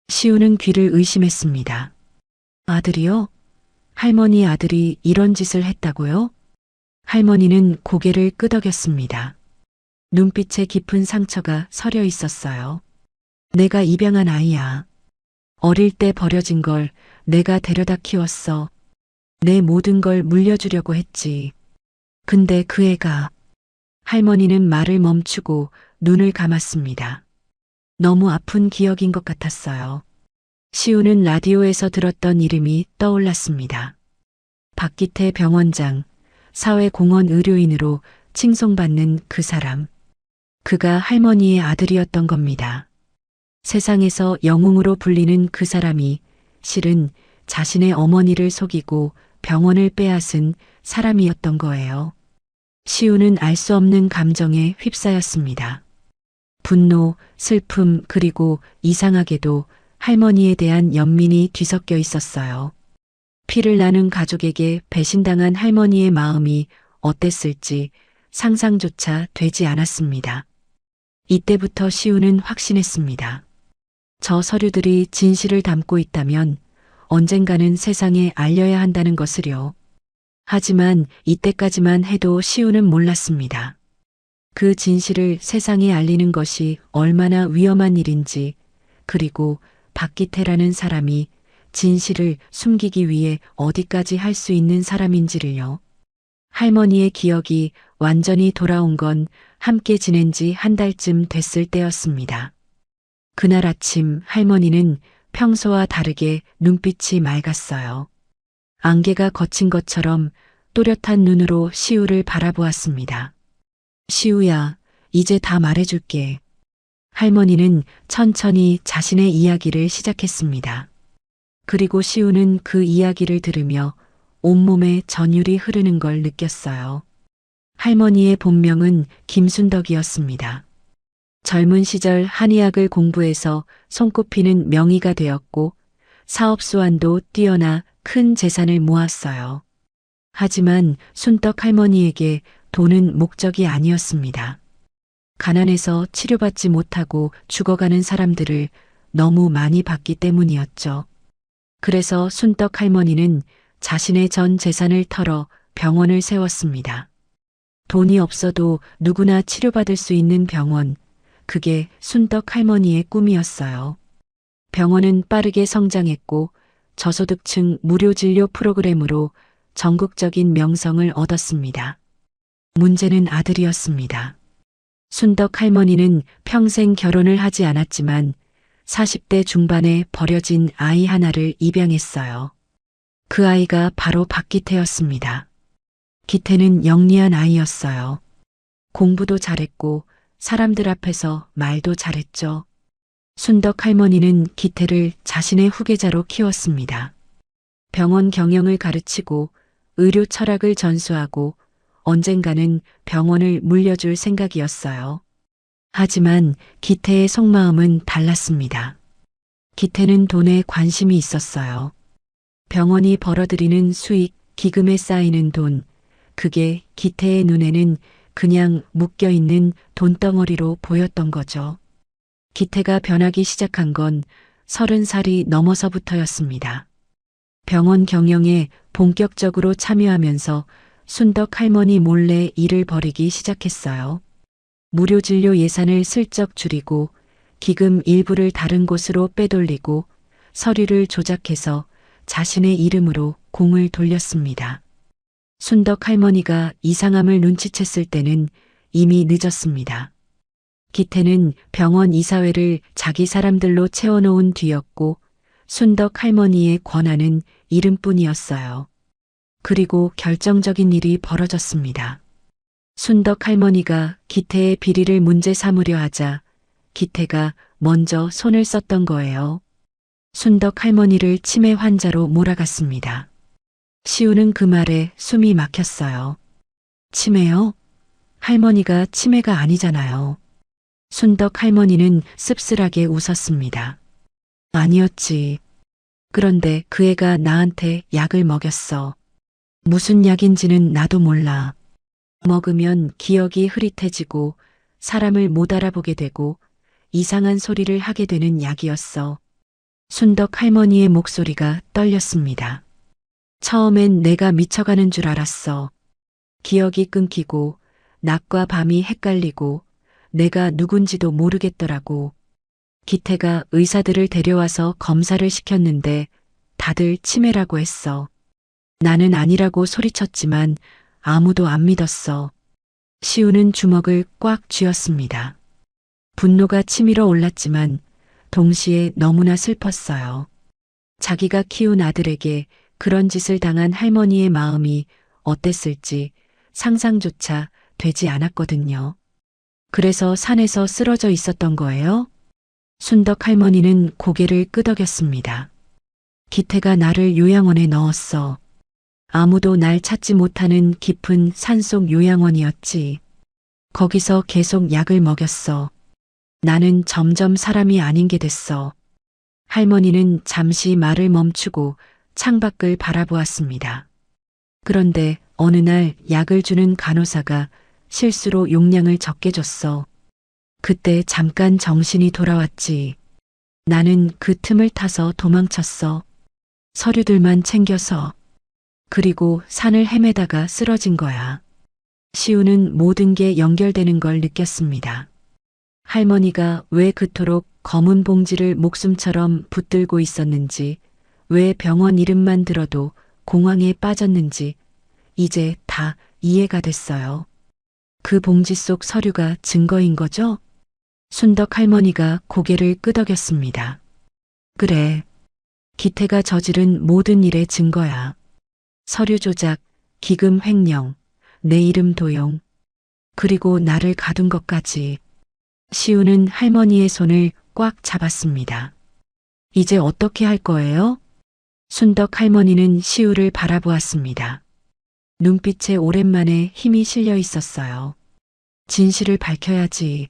시우는 귀를 의심했습니다. 아들이요? 할머니 아들이 이런 짓을 했다고요? 할머니는 고개를 끄덕였습니다. 눈빛에 깊은 상처가 서려 있었어요. 내가 입양한 아이야. 어릴 때 버려진 걸 내가 데려다 키웠어. 내 모든 걸 물려주려고 했지. 근데 그 애가 할머니는 말을 멈추고 눈을 감았습니다. 너무 아픈 기억인 것 같았어요. 시우는 라디오에서 들었던 이름이 떠올랐습니다. 박기태 병원장, 사회공헌 의료인으로 칭송받는 그 사람. 그가 할머니의 아들이었던 겁니다. 세상에서 영웅으로 불리는 그 사람이 실은 자신의 어머니를 속이고 병원을 빼앗은 사람이었던 거예요. 시우는 알 수 없는 감정에 휩싸였습니다. 분노, 슬픔, 그리고 이상하게도 할머니에 대한 연민이 뒤섞여 있었어요. 피를 나눈 가족에게 배신당한 할머니의 마음이 어땠을지 상상조차 되지 않았습니다. 이때부터 시우는 확신했습니다. 저 서류들이 진실을 담고 있다면 언젠가는 세상에 알려야 한다는 것을요. 하지만 이때까지만 해도 시우는 몰랐습니다. 그 진실을 세상에 알리는 것이 얼마나 위험한 일인지, 그리고 박기태라는 사람이 진실을 숨기기 위해 어디까지 할 수 있는 사람인지를요. 할머니의 기억이 완전히 돌아온 건 함께 지낸 지 한 달쯤 됐을 때였습니다. 그날 아침 할머니는 평소와 다르게 눈빛이 맑았어요. 안개가 걷힌 것처럼 또렷한 눈으로 시우를 바라보았습니다. 시우야, 이제 다 말해줄게. 할머니는 천천히 자신의 이야기를 시작했습니다. 그리고 시우는 그 이야기를 들으며 온몸에 전율이 흐르는 걸 느꼈어요. 할머니의 본명은 김순덕이었습니다. 젊은 시절 한의학을 공부해서 손꼽히는 명의가 되었고 사업 수완도 뛰어나 큰 재산을 모았어요. 하지만 순덕 할머니에게 돈은 목적이 아니었습니다. 가난해서 치료받지 못하고 죽어가는 사람들을 너무 많이 봤기 때문이었죠. 그래서 순덕 할머니는 자신의 전 재산을 털어 병원을 세웠습니다. 돈이 없어도 누구나 치료받을 수 있는 병원, 그게 순덕 할머니의 꿈이었어요. 병원은 빠르게 성장했고 저소득층 무료 진료 프로그램으로 전국적인 명성을 얻었습니다. 문제는 아들이었습니다. 순덕 할머니는 평생 결혼을 하지 않았지만 40대 중반에 버려진 아이 하나를 입양했어요. 그 아이가 바로 박기태였습니다. 기태는 영리한 아이였어요. 공부도 잘했고 사람들 앞에서 말도 잘했죠. 순덕 할머니는 기태를 자신의 후계자로 키웠습니다. 병원 경영을 가르치고 의료 철학을 전수하고 언젠가는 병원을 물려줄 생각이었어요. 하지만 기태의 속마음은 달랐습니다. 기태는 돈에 관심이 있었어요. 병원이 벌어들이는 수익, 기금에 쌓이는 돈, 그게 기태의 눈에는 그냥 묶여있는 돈덩어리로 보였던 거죠. 기태가 변하기 시작한 건 30살이 넘어서부터였습니다. 병원 경영에 본격적으로 참여하면서 순덕 할머니 몰래 일을 벌이기 시작했어요. 무료 진료 예산을 슬쩍 줄이고 기금 일부를 다른 곳으로 빼돌리고 서류를 조작해서 자신의 이름으로 공을 돌렸습니다. 순덕 할머니가 이상함을 눈치챘을 때는 이미 늦었습니다. 기태는 병원 이사회를 자기 사람들로 채워놓은 뒤였고 순덕 할머니의 권한은 이름뿐이었어요. 그리고 결정적인 일이 벌어졌습니다. 순덕 할머니가 기태의 비리를 문제 삼으려 하자 기태가 먼저 손을 썼던 거예요. 순덕 할머니를 치매 환자로 몰아갔습니다. 시우는 그 말에 숨이 막혔어요. 치매요? 할머니가 치매가 아니잖아요. 순덕 할머니는 씁쓸하게 웃었습니다. 아니었지. 그런데 그 애가 나한테 약을 먹였어. 무슨 약인지는 나도 몰라. 먹으면 기억이 흐릿해지고 사람을 못 알아보게 되고 이상한 소리를 하게 되는 약이었어. 순덕 할머니의 목소리가 떨렸습니다. 처음엔 내가 미쳐가는 줄 알았어. 기억이 끊기고 낮과 밤이 헷갈리고 내가 누군지도 모르겠더라고. 기태가 의사들을 데려와서 검사를 시켰는데 다들 치매라고 했어. 나는 아니라고 소리쳤지만 아무도 안 믿었어. 시우는 주먹을 꽉 쥐었습니다. 분노가 치밀어 올랐지만 동시에 너무나 슬펐어요. 자기가 키운 아들에게 그런 짓을 당한 할머니의 마음이 어땠을지 상상조차 되지 않았거든요. 그래서 산에서 쓰러져 있었던 거예요? 순덕 할머니는 고개를 끄덕였습니다. 기태가 나를 요양원에 넣었어. 아무도 날 찾지 못하는 깊은 산속 요양원이었지. 거기서 계속 약을 먹였어. 나는 점점 사람이 아닌 게 됐어. 할머니는 잠시 말을 멈추고 창밖을 바라보았습니다. 그런데 어느 날 약을 주는 간호사가 실수로 용량을 적게 줬어. 그때 잠깐 정신이 돌아왔지. 나는 그 틈을 타서 도망쳤어. 서류들만 챙겨서. 그리고 산을 헤매다가 쓰러진 거야. 시우는 모든 게 연결되는 걸 느꼈습니다. 할머니가 왜 그토록 검은 봉지를 목숨처럼 붙들고 있었는지, 왜 병원 이름만 들어도 공황에 빠졌는지, 이제 다 이해가 됐어요. 그 봉지 속 서류가 증거인 거죠? 순덕 할머니가 고개를 끄덕였습니다. 그래. 기태가 저지른 모든 일의 증거야. 서류 조작, 기금 횡령, 내 이름 도용, 그리고 나를 가둔 것까지. 시우는 할머니의 손을 꽉 잡았습니다. 이제 어떻게 할 거예요? 순덕 할머니는 시우를 바라보았습니다. 눈빛에 오랜만에 힘이 실려 있었어요. 진실을 밝혀야지.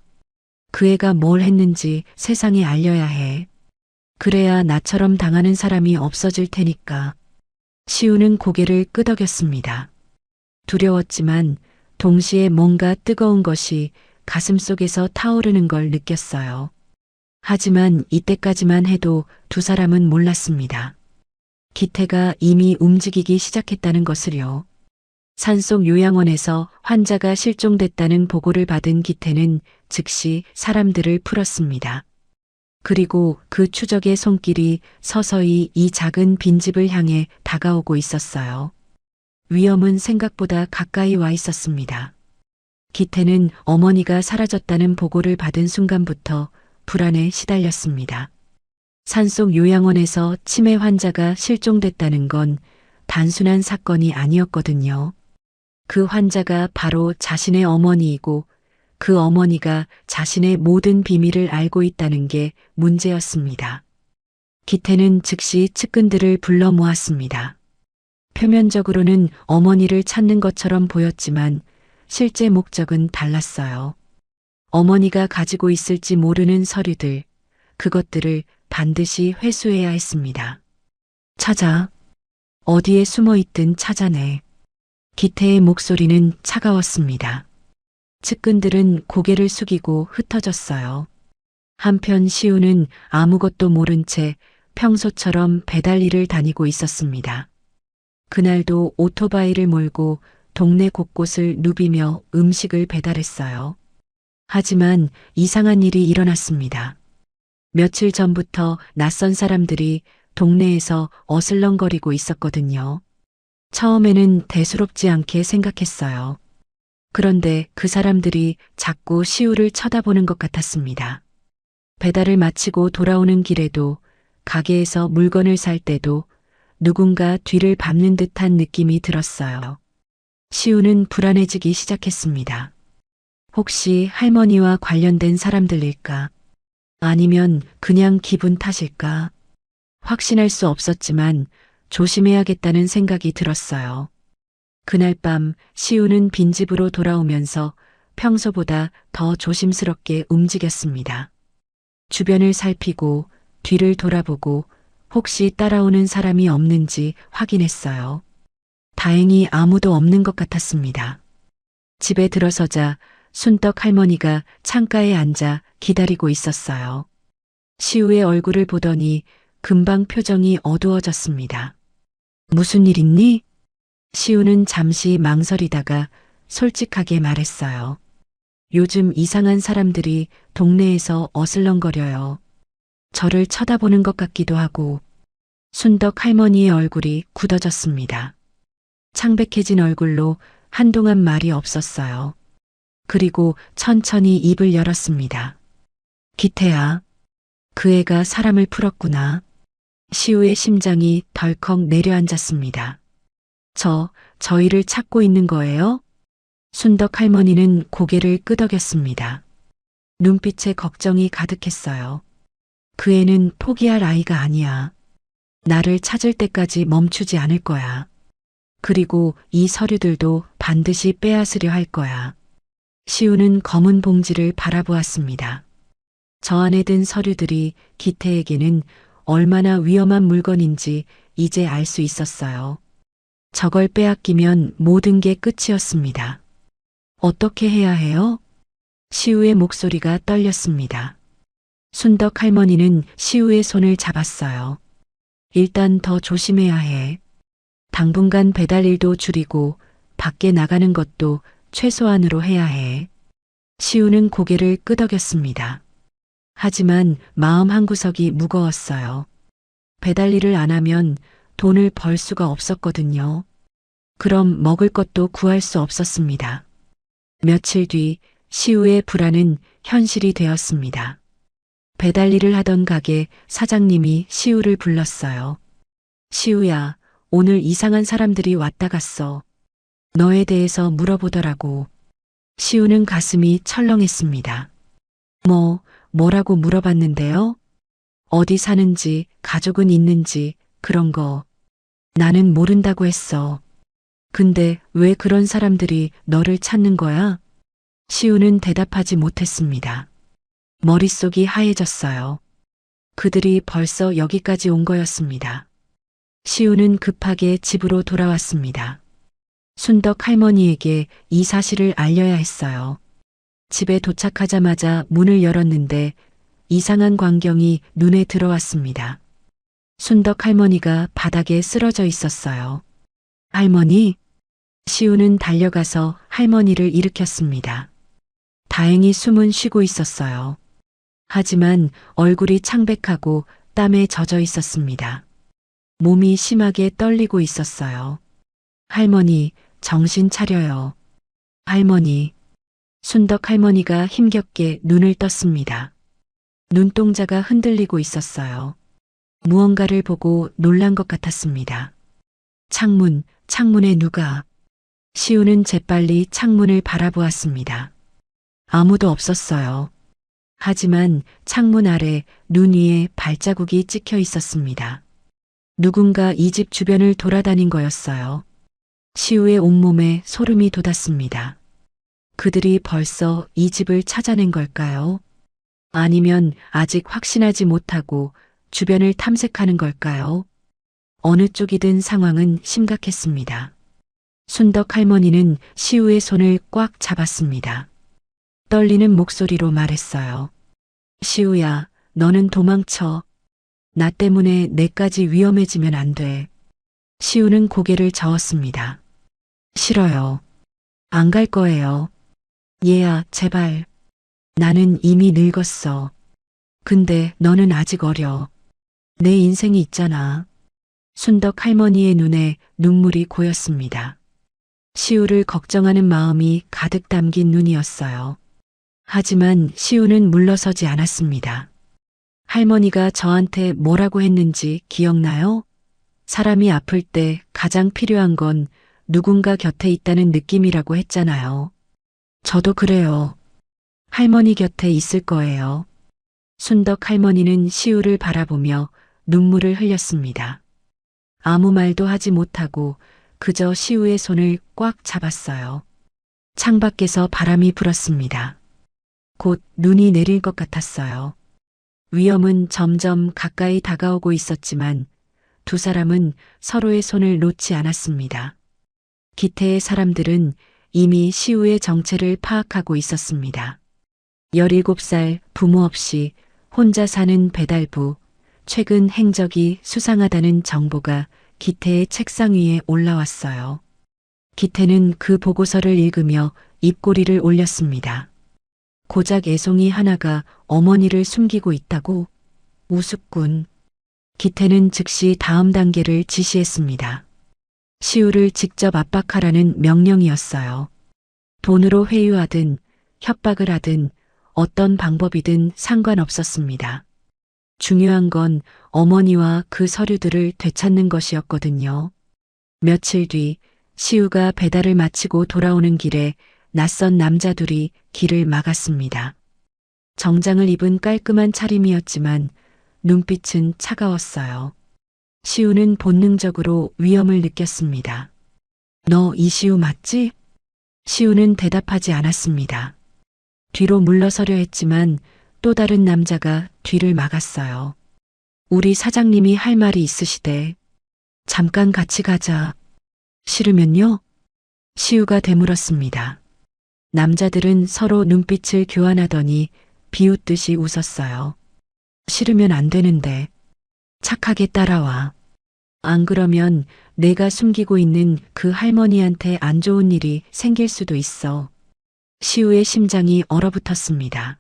그 애가 뭘 했는지 세상에 알려야 해. 그래야 나처럼 당하는 사람이 없어질 테니까. 시우는 고개를 끄덕였습니다. 두려웠지만 동시에 뭔가 뜨거운 것이 가슴속에서 타오르는 걸 느꼈어요. 하지만 이때까지만 해도 두 사람은 몰랐습니다. 기태가 이미 움직이기 시작했다는 것을요. 산속 요양원에서 환자가 실종됐다는 보고를 받은 기태는 즉시 사람들을 풀었습니다. 그리고 그 추적의 손길이 서서히 이 작은 빈집을 향해 다가오고 있었어요. 위험은 생각보다 가까이 와 있었습니다. 기태는 어머니가 사라졌다는 보고를 받은 순간부터 불안에 시달렸습니다. 산속 요양원에서 치매 환자가 실종됐다는 건 단순한 사건이 아니었거든요. 그 환자가 바로 자신의 어머니이고 그 어머니가 자신의 모든 비밀을 알고 있다는 게 문제였습니다. 기태는 즉시 측근들을 불러 모았습니다. 표면적으로는 어머니를 찾는 것처럼 보였지만 실제 목적은 달랐어요. 어머니가 가지고 있을지 모르는 서류들, 그것들을 반드시 회수해야 했습니다. 찾아. 어디에 숨어 있든 찾아내. 기태의 목소리는 차가웠습니다. 측근들은 고개를 숙이고 흩어졌어요. 한편 시우는 아무것도 모른 채 평소처럼 배달 일을 다니고 있었습니다. 그날도 오토바이를 몰고 동네 곳곳을 누비며 음식을 배달했어요. 하지만 이상한 일이 일어났습니다. 며칠 전부터 낯선 사람들이 동네에서 어슬렁거리고 있었거든요. 처음에는 대수롭지 않게 생각했어요. 그런데 그 사람들이 자꾸 시우를 쳐다보는 것 같았습니다. 배달을 마치고 돌아오는 길에도, 가게에서 물건을 살 때도 누군가 뒤를 밟는 듯한 느낌이 들었어요. 시우는 불안해지기 시작했습니다. 혹시 할머니와 관련된 사람들일까? 아니면 그냥 기분 탓일까? 확신할 수 없었지만 조심해야겠다는 생각이 들었어요. 그날 밤 시우는 빈집으로 돌아오면서 평소보다 더 조심스럽게 움직였습니다. 주변을 살피고 뒤를 돌아보고 혹시 따라오는 사람이 없는지 확인했어요. 다행히 아무도 없는 것 같았습니다. 집에 들어서자 순떡 할머니가 창가에 앉아 기다리고 있었어요. 시우의 얼굴을 보더니 금방 표정이 어두워졌습니다. 무슨 일 있니? 시우는 잠시 망설이다가 솔직하게 말했어요. 요즘 이상한 사람들이 동네에서 어슬렁거려요. 저를 쳐다보는 것 같기도 하고. 순덕 할머니의 얼굴이 굳어졌습니다. 창백해진 얼굴로 한동안 말이 없었어요. 그리고 천천히 입을 열었습니다. 기태야, 그 애가 사람을 풀었구나. 시우의 심장이 덜컥 내려앉았습니다. 저희를 찾고 있는 거예요? 순덕 할머니는 고개를 끄덕였습니다. 눈빛에 걱정이 가득했어요. 그 애는 포기할 아이가 아니야. 나를 찾을 때까지 멈추지 않을 거야. 그리고 이 서류들도 반드시 빼앗으려 할 거야. 시우는 검은 봉지를 바라보았습니다. 저 안에 든 서류들이 기태에게는 얼마나 위험한 물건인지 이제 알 수 있었어요. 저걸 빼앗기면 모든 게 끝이었습니다. 어떻게 해야 해요? 시우의 목소리가 떨렸습니다. 순덕 할머니는 시우의 손을 잡았어요. 일단 더 조심해야 해. 당분간 배달 일도 줄이고 밖에 나가는 것도 최소한으로 해야 해. 시우는 고개를 끄덕였습니다. 하지만 마음 한구석이 무거웠어요. 배달 일을 안 하면 돈을 벌 수가 없었거든요. 그럼 먹을 것도 구할 수 없었습니다. 며칠 뒤 시우의 불안은 현실이 되었습니다. 배달 일을 하던 가게 사장님이 시우를 불렀어요. 시우야, 오늘 이상한 사람들이 왔다 갔어. 너에 대해서 물어보더라고. 시우는 가슴이 철렁했습니다. 뭐라고 물어봤는데요? 어디 사는지, 가족은 있는지, 그런 거. 나는 모른다고 했어. 근데 왜 그런 사람들이 너를 찾는 거야? 시우는 대답하지 못했습니다. 머릿속이 하얘졌어요. 그들이 벌써 여기까지 온 거였습니다. 시우는 급하게 집으로 돌아왔습니다. 순덕 할머니에게 이 사실을 알려야 했어요. 집에 도착하자마자 문을 열었는데 이상한 광경이 눈에 들어왔습니다. 순덕 할머니가 바닥에 쓰러져 있었어요. 할머니? 시우는 달려가서 할머니를 일으켰습니다. 다행히 숨은 쉬고 있었어요. 하지만 얼굴이 창백하고 땀에 젖어 있었습니다. 몸이 심하게 떨리고 있었어요. 할머니, 정신 차려요. 할머니. 순덕 할머니가 힘겹게 눈을 떴습니다. 눈동자가 흔들리고 있었어요. 무언가를 보고 놀란 것 같았습니다. 창문에 누가? 시우는 재빨리 창문을 바라보았습니다. 아무도 없었어요. 하지만 창문 아래 눈 위에 발자국이 찍혀 있었습니다. 누군가 이 집 주변을 돌아다닌 거였어요. 시우의 온몸에 소름이 돋았습니다. 그들이 벌써 이 집을 찾아낸 걸까요? 아니면 아직 확신하지 못하고 주변을 탐색하는 걸까요? 어느 쪽이든 상황은 심각했습니다. 순덕 할머니는 시우의 손을 꽉 잡았습니다. 떨리는 목소리로 말했어요. 시우야, 너는 도망쳐. 나 때문에 내까지 위험해지면 안 돼. 시우는 고개를 저었습니다. 싫어요. 안 갈 거예요. 얘야, 제발. 나는 이미 늙었어. 근데 너는 아직 어려. 내 인생이 있잖아. 순덕 할머니의 눈에 눈물이 고였습니다. 시우를 걱정하는 마음이 가득 담긴 눈이었어요. 하지만 시우는 물러서지 않았습니다. 할머니가 저한테 뭐라고 했는지 기억나요? 사람이 아플 때 가장 필요한 건 누군가 곁에 있다는 느낌이라고 했잖아요. 저도 그래요. 할머니 곁에 있을 거예요. 순덕 할머니는 시우를 바라보며 눈물을 흘렸습니다. 아무 말도 하지 못하고 그저 시우의 손을 꽉 잡았어요. 창밖에서 바람이 불었습니다. 곧 눈이 내릴 것 같았어요. 위험은 점점 가까이 다가오고 있었지만 두 사람은 서로의 손을 놓지 않았습니다. 기태의 사람들은 이미 시우의 정체를 파악하고 있었습니다. 17살 부모 없이 혼자 사는 배달부, 최근 행적이 수상하다는 정보가 기태의 책상 위에 올라왔어요. 기태는 그 보고서를 읽으며 입꼬리를 올렸습니다. 고작 애송이 하나가 어머니를 숨기고 있다고? 우습군. 기태는 즉시 다음 단계를 지시했습니다. 시우를 직접 압박하라는 명령이었어요. 돈으로 회유하든 협박을 하든 어떤 방법이든 상관없었습니다. 중요한 건 어머니와 그 서류들을 되찾는 것이었거든요. 며칠 뒤 시우가 배달을 마치고 돌아오는 길에 낯선 남자 둘이 길을 막았습니다. 정장을 입은 깔끔한 차림이었지만 눈빛은 차가웠어요. 시우는 본능적으로 위험을 느꼈습니다. 너 이시우 맞지? 시우는 대답하지 않았습니다. 뒤로 물러서려 했지만 또 다른 남자가 뒤를 막았어요. 우리 사장님이 할 말이 있으시대. 잠깐 같이 가자. 싫으면요? 시우가 되물었습니다. 남자들은 서로 눈빛을 교환하더니 비웃듯이 웃었어요. 싫으면 안 되는데. 착하게 따라와. 안 그러면 내가 숨기고 있는 그 할머니한테 안 좋은 일이 생길 수도 있어. 시우의 심장이 얼어붙었습니다.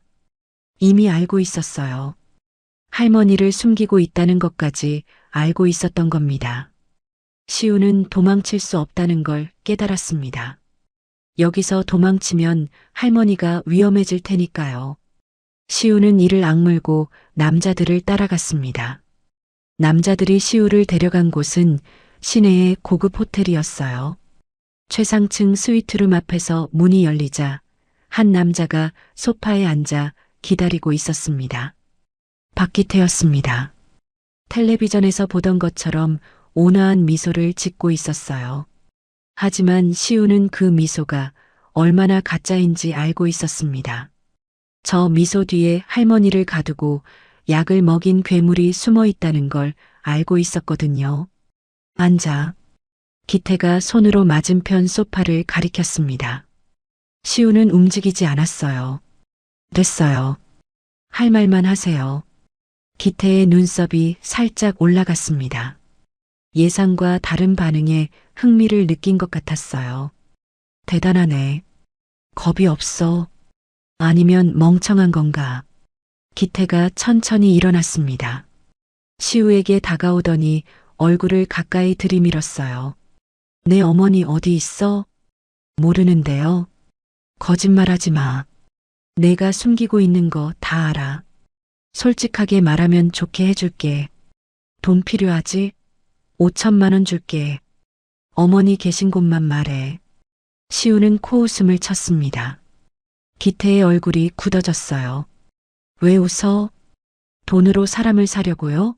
이미 알고 있었어요. 할머니를 숨기고 있다는 것까지 알고 있었던 겁니다. 시우는 도망칠 수 없다는 걸 깨달았습니다. 여기서 도망치면 할머니가 위험해질 테니까요. 시우는 이를 악물고 남자들을 따라갔습니다. 남자들이 시우를 데려간 곳은 시내의 고급 호텔이었어요. 최상층 스위트룸 앞에서 문이 열리자 한 남자가 소파에 앉아 기다리고 있었습니다. 박기태였습니다. 텔레비전에서 보던 것처럼 온화한 미소를 짓고 있었어요. 하지만 시우는 그 미소가 얼마나 가짜인지 알고 있었습니다. 저 미소 뒤에 할머니를 가두고 약을 먹인 괴물이 숨어 있다는 걸 알고 있었거든요. 앉아. 기태가 손으로 맞은편 소파를 가리켰습니다. 시우는 움직이지 않았어요. 됐어요. 할 말만 하세요. 기태의 눈썹이 살짝 올라갔습니다. 예상과 다른 반응에 흥미를 느낀 것 같았어요. 대단하네. 겁이 없어. 아니면 멍청한 건가? 기태가 천천히 일어났습니다. 시우에게 다가오더니 얼굴을 가까이 들이밀었어요. 내 어머니 어디 있어? 모르는데요. 거짓말하지 마. 내가 숨기고 있는 거 다 알아. 솔직하게 말하면 좋게 해줄게. 돈 필요하지? 5천만 원 줄게. 어머니 계신 곳만 말해. 시우는 코웃음을 쳤습니다. 기태의 얼굴이 굳어졌어요. 왜 웃어? 돈으로 사람을 사려고요?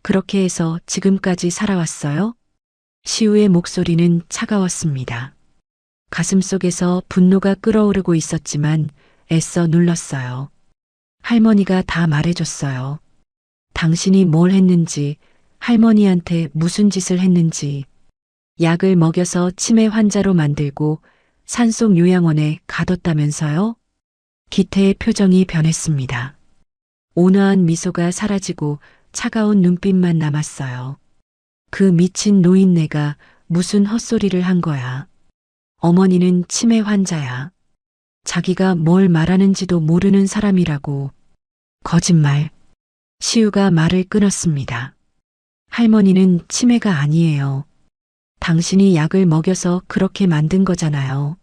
그렇게 해서 지금까지 살아왔어요? 시우의 목소리는 차가웠습니다. 가슴속에서 분노가 끓어오르고 있었지만 애써 눌렀어요. 할머니가 다 말해줬어요. 당신이 뭘 했는지, 할머니한테 무슨 짓을 했는지, 약을 먹여서 치매 환자로 만들고 산속 요양원에 가뒀다면서요? 기태의 표정이 변했습니다. 온화한 미소가 사라지고 차가운 눈빛만 남았어요. 그 미친 노인네가 무슨 헛소리를 한 거야. 어머니는 치매 환자야. 자기가 뭘 말하는지도 모르는 사람이라고. 거짓말. 시우가 말을 끊었습니다. 할머니는 치매가 아니에요. 당신이 약을 먹여서 그렇게 만든 거잖아요.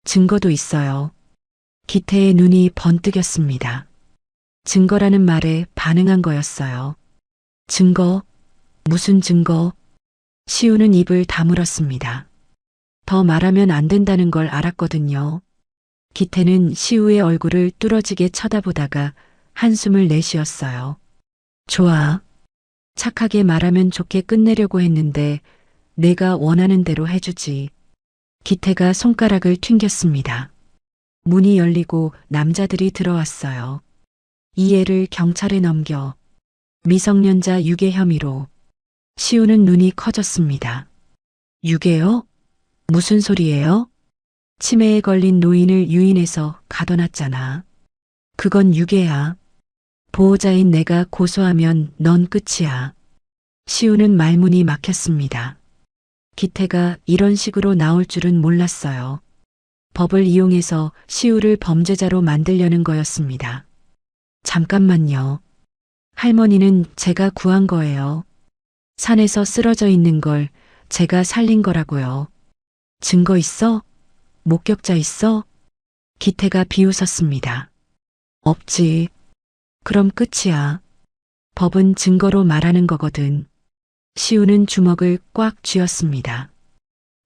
증거도 있어요. 기태의 눈이 번뜩였습니다. 증거라는 말에 반응한 거였어요. 증거? 무슨 증거? 시우는 입을 다물었습니다. 더 말하면 안 된다는 걸 알았거든요. 기태는 시우의 얼굴을 뚫어지게 쳐다보다가 한숨을 내쉬었어요. 좋아. 착하게 말하면 좋게 끝내려고 했는데 내가 원하는 대로 해주지. 기태가 손가락을 튕겼습니다. 문이 열리고 남자들이 들어왔어요. 이 애를 경찰에 넘겨. 미성년자 유괴 혐의로. 시우는 눈이 커졌습니다. 유괴요? 무슨 소리예요? 치매에 걸린 노인을 유인해서 가둬놨잖아. 그건 유괴야. 보호자인 내가 고소하면 넌 끝이야. 시우는 말문이 막혔습니다. 기태가 이런 식으로 나올 줄은 몰랐어요. 법을 이용해서 시우를 범죄자로 만들려는 거였습니다. 잠깐만요. 할머니는 제가 구한 거예요. 산에서 쓰러져 있는 걸 제가 살린 거라고요. 증거 있어? 목격자 있어? 기태가 비웃었습니다. 없지. 그럼 끝이야. 법은 증거로 말하는 거거든. 시우는 주먹을 꽉 쥐었습니다.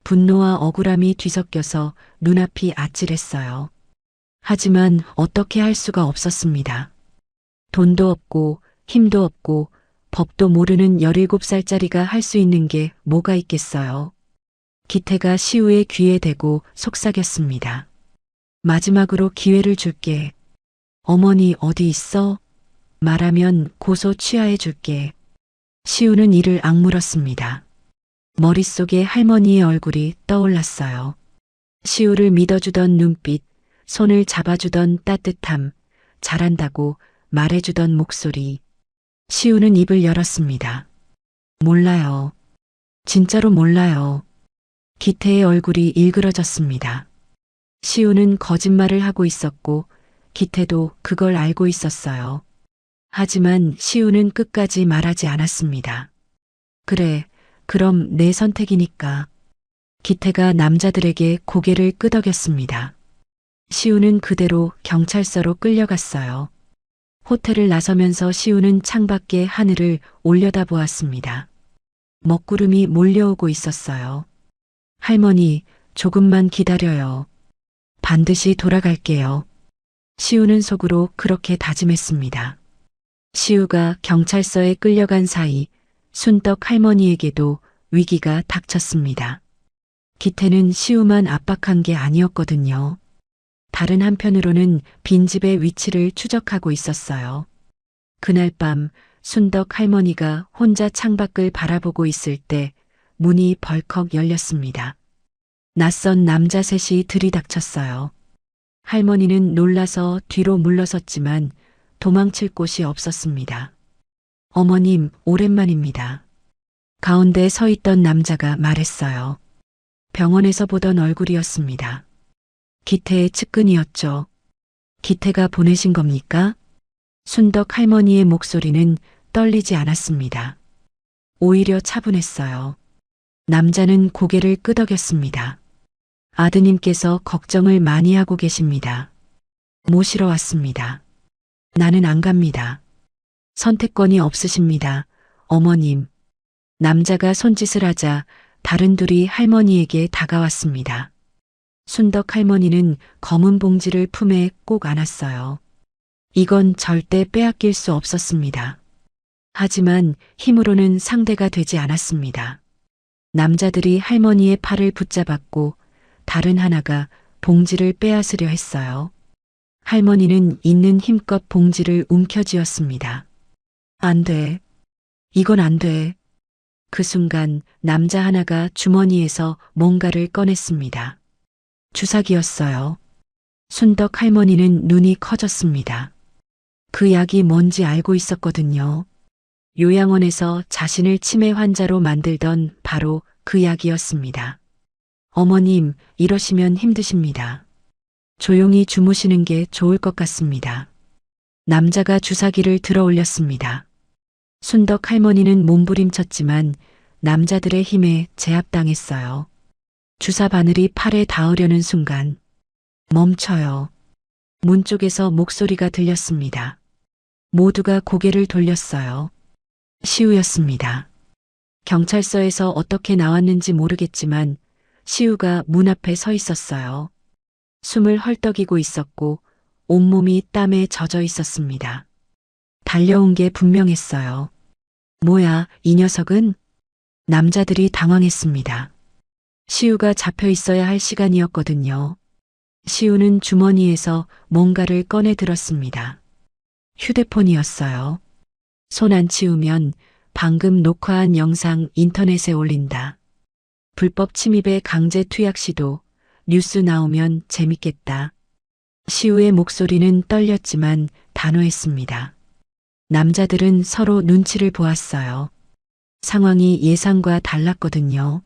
분노와 억울함이 뒤섞여서 눈앞이 아찔했어요. 하지만 어떻게 할 수가 없었습니다. 돈도 없고 힘도 없고 법도 모르는 17살짜리가 할 수 있는 게 뭐가 있겠어요. 기태가 시우의 귀에 대고 속삭였습니다. 마지막으로 기회를 줄게. 어머니 어디 있어? 말하면 고소 취하해 줄게. 시우는 이를 악물었습니다. 머릿속에 할머니의 얼굴이 떠올랐어요. 시우를 믿어주던 눈빛, 손을 잡아주던 따뜻함, 잘한다고 말해주던 목소리. 시우는 입을 열었습니다. 몰라요. 진짜로 몰라요. 기태의 얼굴이 일그러졌습니다. 시우는 거짓말을 하고 있었고 기태도 그걸 알고 있었어요. 하지만 시우는 끝까지 말하지 않았습니다. 그래, 그럼 내 선택이니까. 기태가 남자들에게 고개를 끄덕였습니다. 시우는 그대로 경찰서로 끌려갔어요. 호텔을 나서면서 시우는 창밖에 하늘을 올려다보았습니다. 먹구름이 몰려오고 있었어요. 할머니, 조금만 기다려요. 반드시 돌아갈게요. 시우는 속으로 그렇게 다짐했습니다. 시우가 경찰서에 끌려간 사이 순떡 할머니에게도 위기가 닥쳤습니다. 기태는 시우만 압박한 게 아니었거든요. 다른 한편으로는 빈집의 위치를 추적하고 있었어요. 그날 밤 순덕 할머니가 혼자 창밖을 바라보고 있을 때 문이 벌컥 열렸습니다. 낯선 남자 셋이 들이닥쳤어요. 할머니는 놀라서 뒤로 물러섰지만 도망칠 곳이 없었습니다. 어머님, 오랜만입니다. 가운데 서 있던 남자가 말했어요. 병원에서 보던 얼굴이었습니다. 기태의 측근이었죠. 기태가 보내신 겁니까? 순덕 할머니의 목소리는 떨리지 않았습니다. 오히려 차분했어요. 남자는 고개를 끄덕였습니다. 아드님께서 걱정을 많이 하고 계십니다. 모시러 왔습니다. 나는 안 갑니다. 선택권이 없으십니다. 어머님. 남자가 손짓을 하자 다른 둘이 할머니에게 다가왔습니다. 순덕 할머니는 검은 봉지를 품에 꼭 안았어요. 이건 절대 빼앗길 수 없었습니다. 하지만 힘으로는 상대가 되지 않았습니다. 남자들이 할머니의 팔을 붙잡았고 다른 하나가 봉지를 빼앗으려 했어요. 할머니는 있는 힘껏 봉지를 움켜쥐었습니다. 안 돼. 이건 안 돼. 그 순간 남자 하나가 주머니에서 뭔가를 꺼냈습니다. 주사기였어요. 순덕 할머니는 눈이 커졌습니다. 그 약이 뭔지 알고 있었거든요. 요양원에서 자신을 치매 환자로 만들던 바로 그 약이었습니다. 어머님, 이러시면 힘드십니다. 조용히 주무시는 게 좋을 것 같습니다. 남자가 주사기를 들어 올렸습니다. 순덕 할머니는 몸부림쳤지만 남자들의 힘에 제압당했어요. 주사 바늘이 팔에 닿으려는 순간 멈춰요. 문 쪽에서 목소리가 들렸습니다. 모두가 고개를 돌렸어요. 시우였습니다. 경찰서에서 어떻게 나왔는지 모르겠지만 시우가 문 앞에 서 있었어요. 숨을 헐떡이고 있었고 온몸이 땀에 젖어 있었습니다. 달려온 게 분명했어요. 뭐야, 이 녀석은? 남자들이 당황했습니다. 시우가 잡혀 있어야 할 시간이었거든요. 시우는 주머니에서 뭔가를 꺼내 들었습니다. 휴대폰이었어요. 손 안 치우면 방금 녹화한 영상 인터넷에 올린다. 불법 침입의 강제 투약 시도, 뉴스 나오면 재밌겠다. 시우의 목소리는 떨렸지만 단호했습니다. 남자들은 서로 눈치를 보았어요. 상황이 예상과 달랐거든요.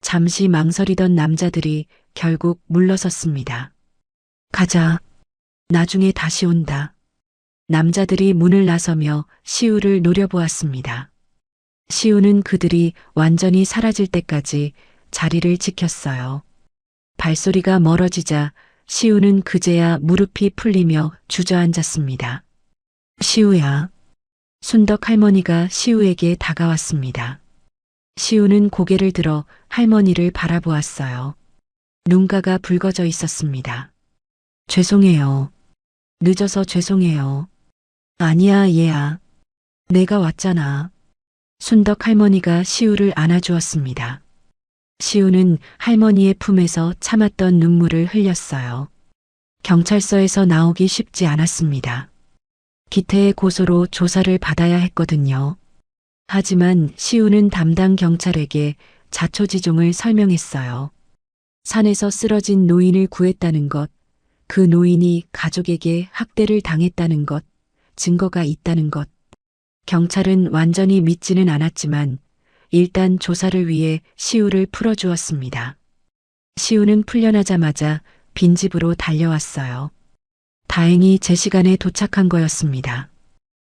잠시 망설이던 남자들이 결국 물러섰습니다. 가자. 나중에 다시 온다. 남자들이 문을 나서며 시우를 노려보았습니다. 시우는 그들이 완전히 사라질 때까지 자리를 지켰어요. 발소리가 멀어지자 시우는 그제야 무릎이 풀리며 주저앉았습니다. 시우야. 순덕 할머니가 시우에게 다가왔습니다. 시우는 고개를 들어 할머니를 바라보았어요. 눈가가 붉어져 있었습니다. 죄송해요. 늦어서 죄송해요. 아니야, 얘야. 내가 왔잖아. 순덕 할머니가 시우를 안아주었습니다. 시우는 할머니의 품에서 참았던 눈물을 흘렸어요. 경찰서에서 나오기 쉽지 않았습니다. 기태의 고소로 조사를 받아야 했거든요. 하지만 시우는 담당 경찰에게 자초지종을 설명했어요. 산에서 쓰러진 노인을 구했다는 것, 그 노인이 가족에게 학대를 당했다는 것, 증거가 있다는 것. 경찰은 완전히 믿지는 않았지만 일단 조사를 위해 시우를 풀어주었습니다. 시우는 풀려나자마자 빈집으로 달려왔어요. 다행히 제 시간에 도착한 거였습니다.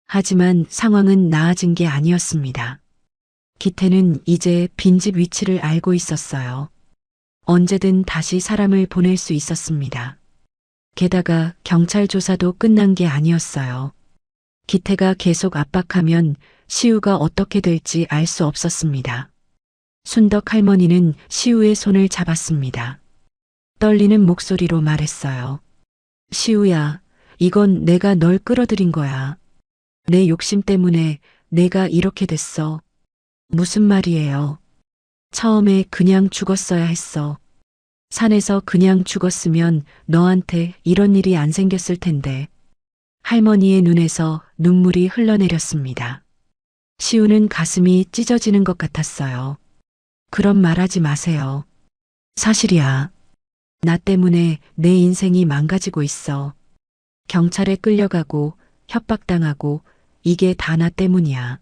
하지만 상황은 나아진 게 아니었습니다. 기태는 이제 빈집 위치를 알고 있었어요. 언제든 다시 사람을 보낼 수 있었습니다. 게다가 경찰 조사도 끝난 게 아니었어요. 기태가 계속 압박하면 시우가 어떻게 될지 알 수 없었습니다. 순덕 할머니는 시우의 손을 잡았습니다. 떨리는 목소리로 말했어요. 시우야, 이건 내가 널 끌어들인 거야. 내 욕심 때문에 내가 이렇게 됐어. 무슨 말이에요? 처음에 그냥 죽었어야 했어. 산에서 그냥 죽었으면 너한테 이런 일이 안 생겼을 텐데. 할머니의 눈에서 눈물이 흘러내렸습니다. 시우는 가슴이 찢어지는 것 같았어요. 그런 말하지 마세요. 사실이야. 나 때문에 내 인생이 망가지고 있어. 경찰에 끌려가고 협박당하고 이게 다 나 때문이야.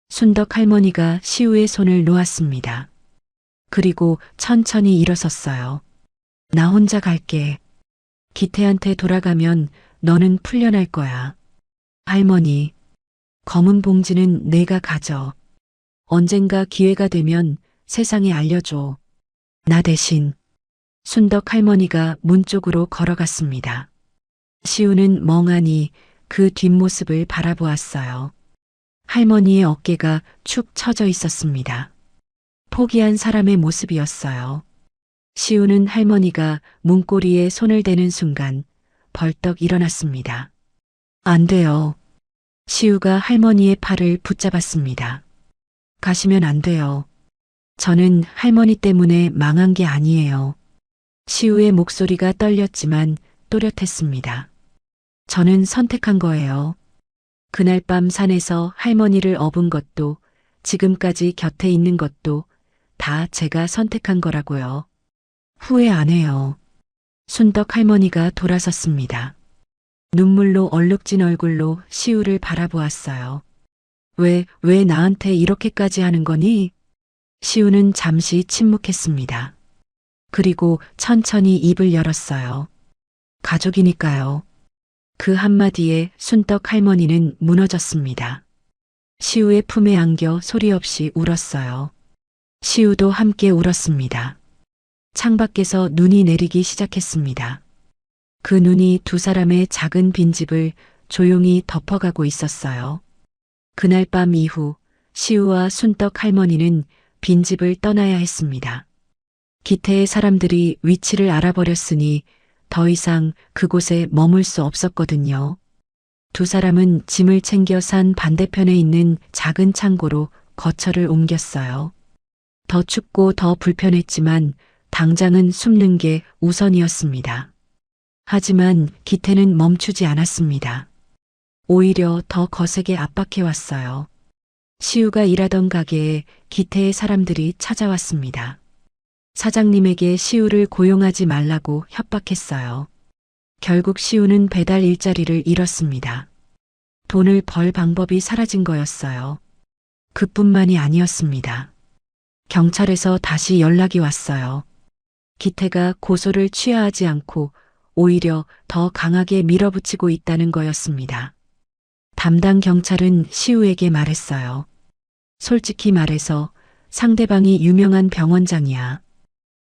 순덕 할머니가 시우의 손을 놓았습니다. 그리고 천천히 일어섰어요. 나 혼자 갈게. 기태한테 돌아가면 너는 풀려날 거야. 할머니, 검은 봉지는 내가 가져. 언젠가 기회가 되면 세상에 알려줘. 나 대신. 순덕 할머니가 문 쪽으로 걸어갔습니다. 시우는 멍하니 그 뒷모습을 바라보았어요. 할머니의 어깨가 축 처져 있었습니다. 포기한 사람의 모습이었어요. 시우는 할머니가 문고리에 손을 대는 순간 벌떡 일어났습니다. 안 돼요. 시우가 할머니의 팔을 붙잡았습니다. 가시면 안 돼요. 저는 할머니 때문에 망한 게 아니에요. 시우의 목소리가 떨렸지만 또렷했습니다. 저는 선택한 거예요. 그날 밤 산에서 할머니를 업은 것도 지금까지 곁에 있는 것도 다 제가 선택한 거라고요. 후회 안 해요. 순덕 할머니가 돌아섰습니다. 눈물로 얼룩진 얼굴로 시우를 바라보았어요. 왜 나한테 이렇게까지 하는 거니? 시우는 잠시 침묵했습니다. 그리고 천천히 입을 열었어요. 가족이니까요. 그 한마디에 순덕 할머니는 무너졌습니다. 시우의 품에 안겨 소리 없이 울었어요. 시우도 함께 울었습니다. 창밖에서 눈이 내리기 시작했습니다. 그 눈이 두 사람의 작은 빈집을 조용히 덮어가고 있었어요. 그날 밤 이후 시우와 순덕 할머니는 빈집을 떠나야 했습니다. 기태의 사람들이 위치를 알아버렸으니 더 이상 그곳에 머물 수 없었거든요. 두 사람은 짐을 챙겨 산 반대편에 있는 작은 창고로 거처를 옮겼어요. 더 춥고 더 불편했지만 당장은 숨는 게 우선이었습니다. 하지만 기태는 멈추지 않았습니다. 오히려 더 거세게 압박해왔어요. 시우가 일하던 가게에 기태의 사람들이 찾아왔습니다. 사장님에게 시우를 고용하지 말라고 협박했어요. 결국 시우는 배달 일자리를 잃었습니다. 돈을 벌 방법이 사라진 거였어요. 그뿐만이 아니었습니다. 경찰에서 다시 연락이 왔어요. 기태가 고소를 취하하지 않고 오히려 더 강하게 밀어붙이고 있다는 거였습니다. 담당 경찰은 시우에게 말했어요. 솔직히 말해서 상대방이 유명한 병원장이야.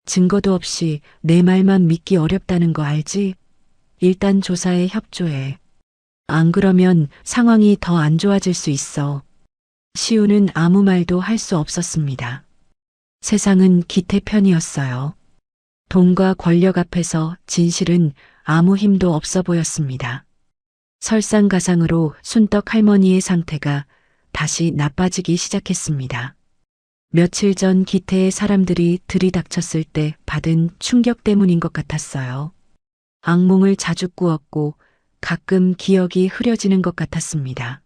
증거도 없이 내 말만 믿기 어렵다는 거 알지? 일단 조사에 협조해. 안 그러면 상황이 더 안 좋아질 수 있어. 시우는 아무 말도 할 수 없었습니다. 세상은 기태 편이었어요. 돈과 권력 앞에서 진실은 아무 힘도 없어 보였습니다. 설상가상으로 순떡 할머니의 상태가 다시 나빠지기 시작했습니다. 며칠 전 기태의 사람들이 들이닥쳤을 때 받은 충격 때문인 것 같았어요. 악몽을 자주 꾸었고 가끔 기억이 흐려지는 것 같았습니다.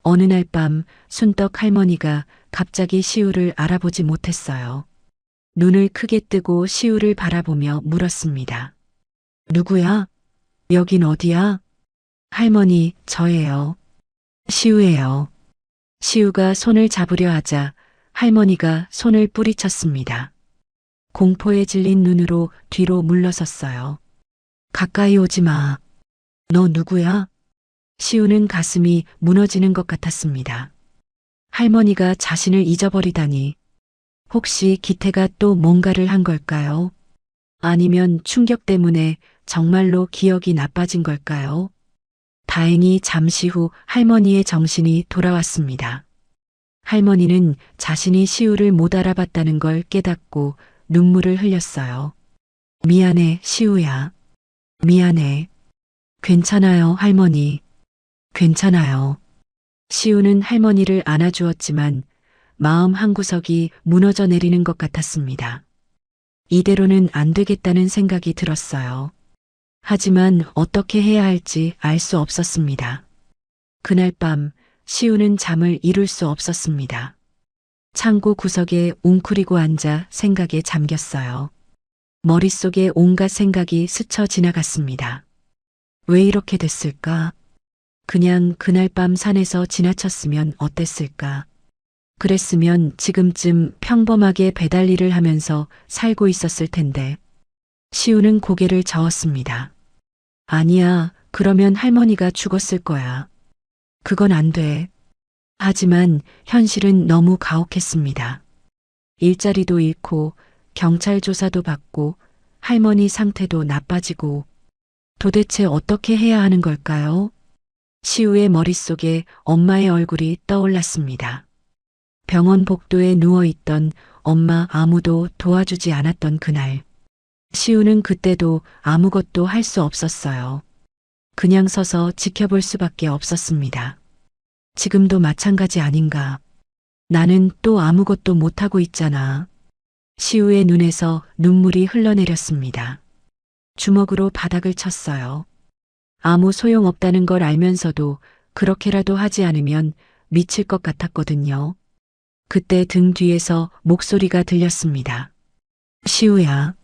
어느 날 밤 순떡 할머니가 갑자기 시우를 알아보지 못했어요. 눈을 크게 뜨고 시우를 바라보며 물었습니다. 누구야? 여긴 어디야? 할머니, 저예요. 시우예요. 시우가 손을 잡으려 하자 할머니가 손을 뿌리쳤습니다. 공포에 질린 눈으로 뒤로 물러섰어요. 가까이 오지 마. 너 누구야? 시우는 가슴이 무너지는 것 같았습니다. 할머니가 자신을 잊어버리다니. 혹시 기태가 또 뭔가를 한 걸까요? 아니면 충격 때문에 정말로 기억이 나빠진 걸까요? 다행히 잠시 후 할머니의 정신이 돌아왔습니다. 할머니는 자신이 시우를 못 알아봤다는 걸 깨닫고 눈물을 흘렸어요. 미안해, 시우야. 미안해. 괜찮아요, 할머니. 괜찮아요. 시우는 할머니를 안아주었지만 마음 한구석이 무너져 내리는 것 같았습니다. 이대로는 안 되겠다는 생각이 들었어요. 하지만 어떻게 해야 할지 알 수 없었습니다. 그날 밤 시우는 잠을 이룰 수 없었습니다. 창고 구석에 웅크리고 앉아 생각에 잠겼어요. 머릿속에 온갖 생각이 스쳐 지나갔습니다. 왜 이렇게 됐을까? 그냥 그날 밤 산에서 지나쳤으면 어땠을까? 그랬으면 지금쯤 평범하게 배달 일을 하면서 살고 있었을 텐데. 시우는 고개를 저었습니다. 아니야, 그러면 할머니가 죽었을 거야. 그건 안 돼. 하지만 현실은 너무 가혹했습니다. 일자리도 잃고 경찰 조사도 받고 할머니 상태도 나빠지고 도대체 어떻게 해야 하는 걸까요? 시우의 머릿속에 엄마의 얼굴이 떠올랐습니다. 병원 복도에 누워있던 엄마 아무도 도와주지 않았던 그날. 시우는 그때도 아무것도 할 수 없었어요. 그냥 서서 지켜볼 수밖에 없었습니다. 지금도 마찬가지 아닌가. 나는 또 아무것도 못하고 있잖아. 시우의 눈에서 눈물이 흘러내렸습니다. 주먹으로 바닥을 쳤어요. 아무 소용없다는 걸 알면서도 그렇게라도 하지 않으면 미칠 것 같았거든요. 그때 등 뒤에서 목소리가 들렸습니다. 시우야.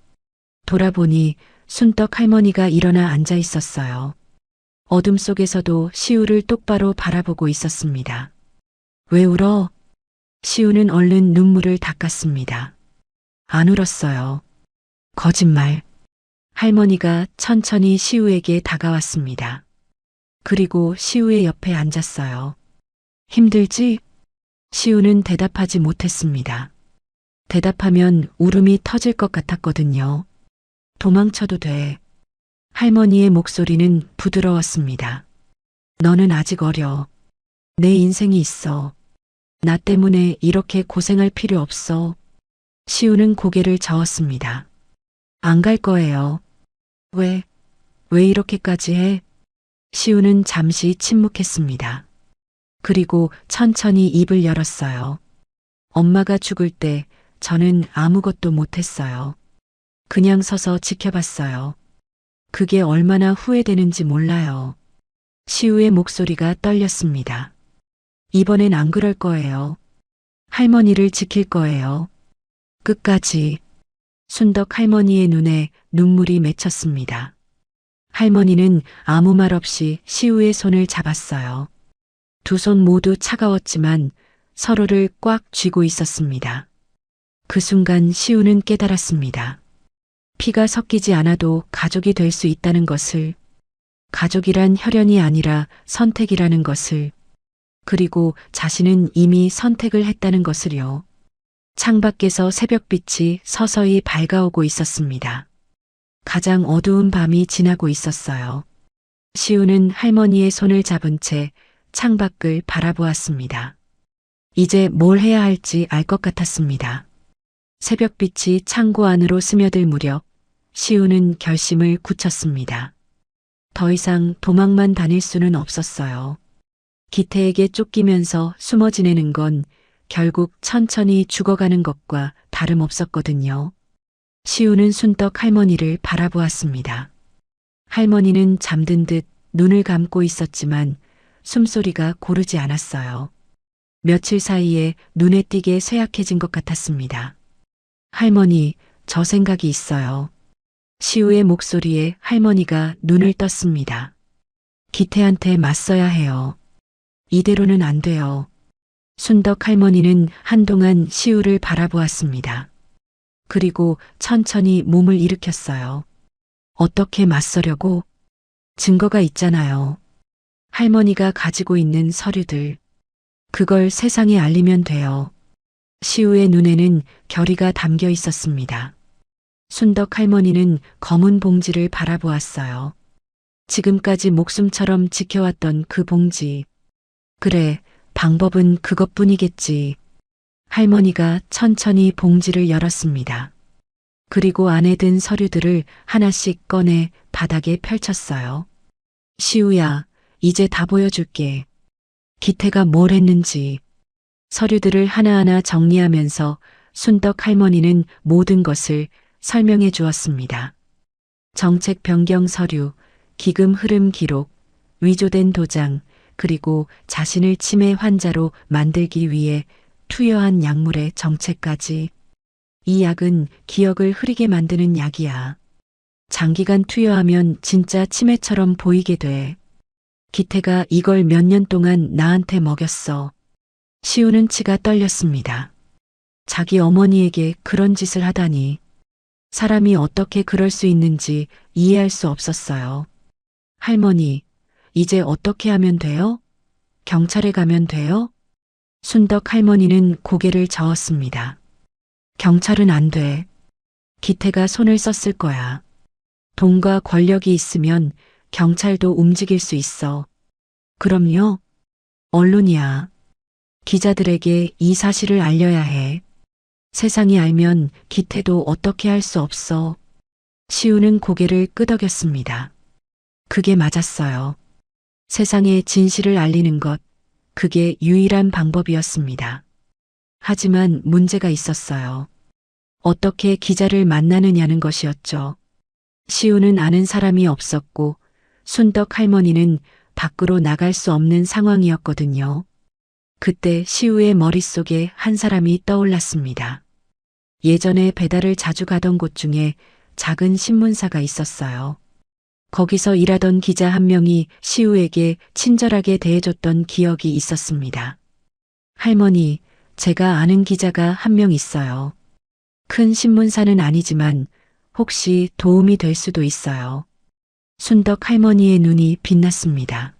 돌아보니 순떡 할머니가 일어나 앉아 있었어요. 어둠 속에서도 시우를 똑바로 바라보고 있었습니다. 왜 울어? 시우는 얼른 눈물을 닦았습니다. 안 울었어요. 거짓말. 할머니가 천천히 시우에게 다가왔습니다. 그리고 시우의 옆에 앉았어요. 힘들지? 시우는 대답하지 못했습니다. 대답하면 울음이 터질 것 같았거든요. 도망쳐도 돼. 할머니의 목소리는 부드러웠습니다. 너는 아직 어려. 내 인생이 있어. 나 때문에 이렇게 고생할 필요 없어. 시우는 고개를 저었습니다. 안 갈 거예요. 왜 이렇게까지 해? 시우는 잠시 침묵했습니다. 그리고 천천히 입을 열었어요. 엄마가 죽을 때 저는 아무것도 못했어요. 그냥 서서 지켜봤어요. 그게 얼마나 후회되는지 몰라요. 시우의 목소리가 떨렸습니다. 이번엔 안 그럴 거예요. 할머니를 지킬 거예요. 끝까지. 순덕 할머니의 눈에 눈물이 맺혔습니다. 할머니는 아무 말 없이 시우의 손을 잡았어요. 두 손 모두 차가웠지만 서로를 꽉 쥐고 있었습니다. 그 순간 시우는 깨달았습니다. 피가 섞이지 않아도 가족이 될 수 있다는 것을, 가족이란 혈연이 아니라 선택이라는 것을. 그리고 자신은 이미 선택을 했다는 것을요. 창밖에서 새벽빛이 서서히 밝아오고 있었습니다. 가장 어두운 밤이 지나고 있었어요. 시우는 할머니의 손을 잡은 채 창밖을 바라보았습니다. 이제 뭘 해야 할지 알 것 같았습니다. 새벽빛이 창고 안으로 스며들 무렵 시우는 결심을 굳혔습니다. 더 이상 도망만 다닐 수는 없었어요. 기태에게 쫓기면서 숨어 지내는 건 결국 천천히 죽어가는 것과 다름없었거든요. 시우는 순떡 할머니를 바라보았습니다. 할머니는 잠든 듯 눈을 감고 있었지만 숨소리가 고르지 않았어요. 며칠 사이에 눈에 띄게 쇠약해진 것 같았습니다. 할머니, 저 생각이 있어요. 시우의 목소리에 할머니가 눈을 떴습니다. 기태한테 맞서야 해요. 이대로는 안 돼요. 순덕 할머니는 한동안 시우를 바라보았습니다. 그리고 천천히 몸을 일으켰어요. 어떻게 맞서려고? 증거가 있잖아요. 할머니가 가지고 있는 서류들. 그걸 세상에 알리면 돼요. 시우의 눈에는 결의가 담겨 있었습니다. 순덕 할머니는 검은 봉지를 바라보았어요. 지금까지 목숨처럼 지켜왔던 그 봉지. 그래, 방법은 그것뿐이겠지. 할머니가 천천히 봉지를 열었습니다. 그리고 안에 든 서류들을 하나씩 꺼내 바닥에 펼쳤어요. 시우야, 이제 다 보여줄게. 기태가 뭘 했는지. 서류들을 하나하나 정리하면서 순덕 할머니는 모든 것을 설명해 주었습니다. 정책 변경 서류, 기금 흐름 기록, 위조된 도장, 그리고 자신을 치매 환자로 만들기 위해 투여한 약물의 정체까지. 이 약은 기억을 흐리게 만드는 약이야. 장기간 투여하면 진짜 치매처럼 보이게 돼. 기태가 이걸 몇 년 동안 나한테 먹였어. 시우는 치가 떨렸습니다. 자기 어머니에게 그런 짓을 하다니. 사람이 어떻게 그럴 수 있는지 이해할 수 없었어요. 할머니, 이제 어떻게 하면 돼요? 경찰에 가면 돼요? 순덕 할머니는 고개를 저었습니다. 경찰은 안 돼. 기태가 손을 썼을 거야. 돈과 권력이 있으면 경찰도 움직일 수 있어. 그럼요. 언론이야. 기자들에게 이 사실을 알려야 해. 세상이 알면 기태도 어떻게 할 수 없어. 시우는 고개를 끄덕였습니다. 그게 맞았어요. 세상에 진실을 알리는 것, 그게 유일한 방법이었습니다. 하지만 문제가 있었어요. 어떻게 기자를 만나느냐는 것이었죠. 시우는 아는 사람이 없었고 순덕 할머니는 밖으로 나갈 수 없는 상황이었거든요. 그때 시우의 머릿속에 한 사람이 떠올랐습니다. 예전에 배달을 자주 가던 곳 중에 작은 신문사가 있었어요. 거기서 일하던 기자 한 명이 시우에게 친절하게 대해줬던 기억이 있었습니다. 할머니, 제가 아는 기자가 한 명 있어요. 큰 신문사는 아니지만 혹시 도움이 될 수도 있어요. 순덕 할머니의 눈이 빛났습니다.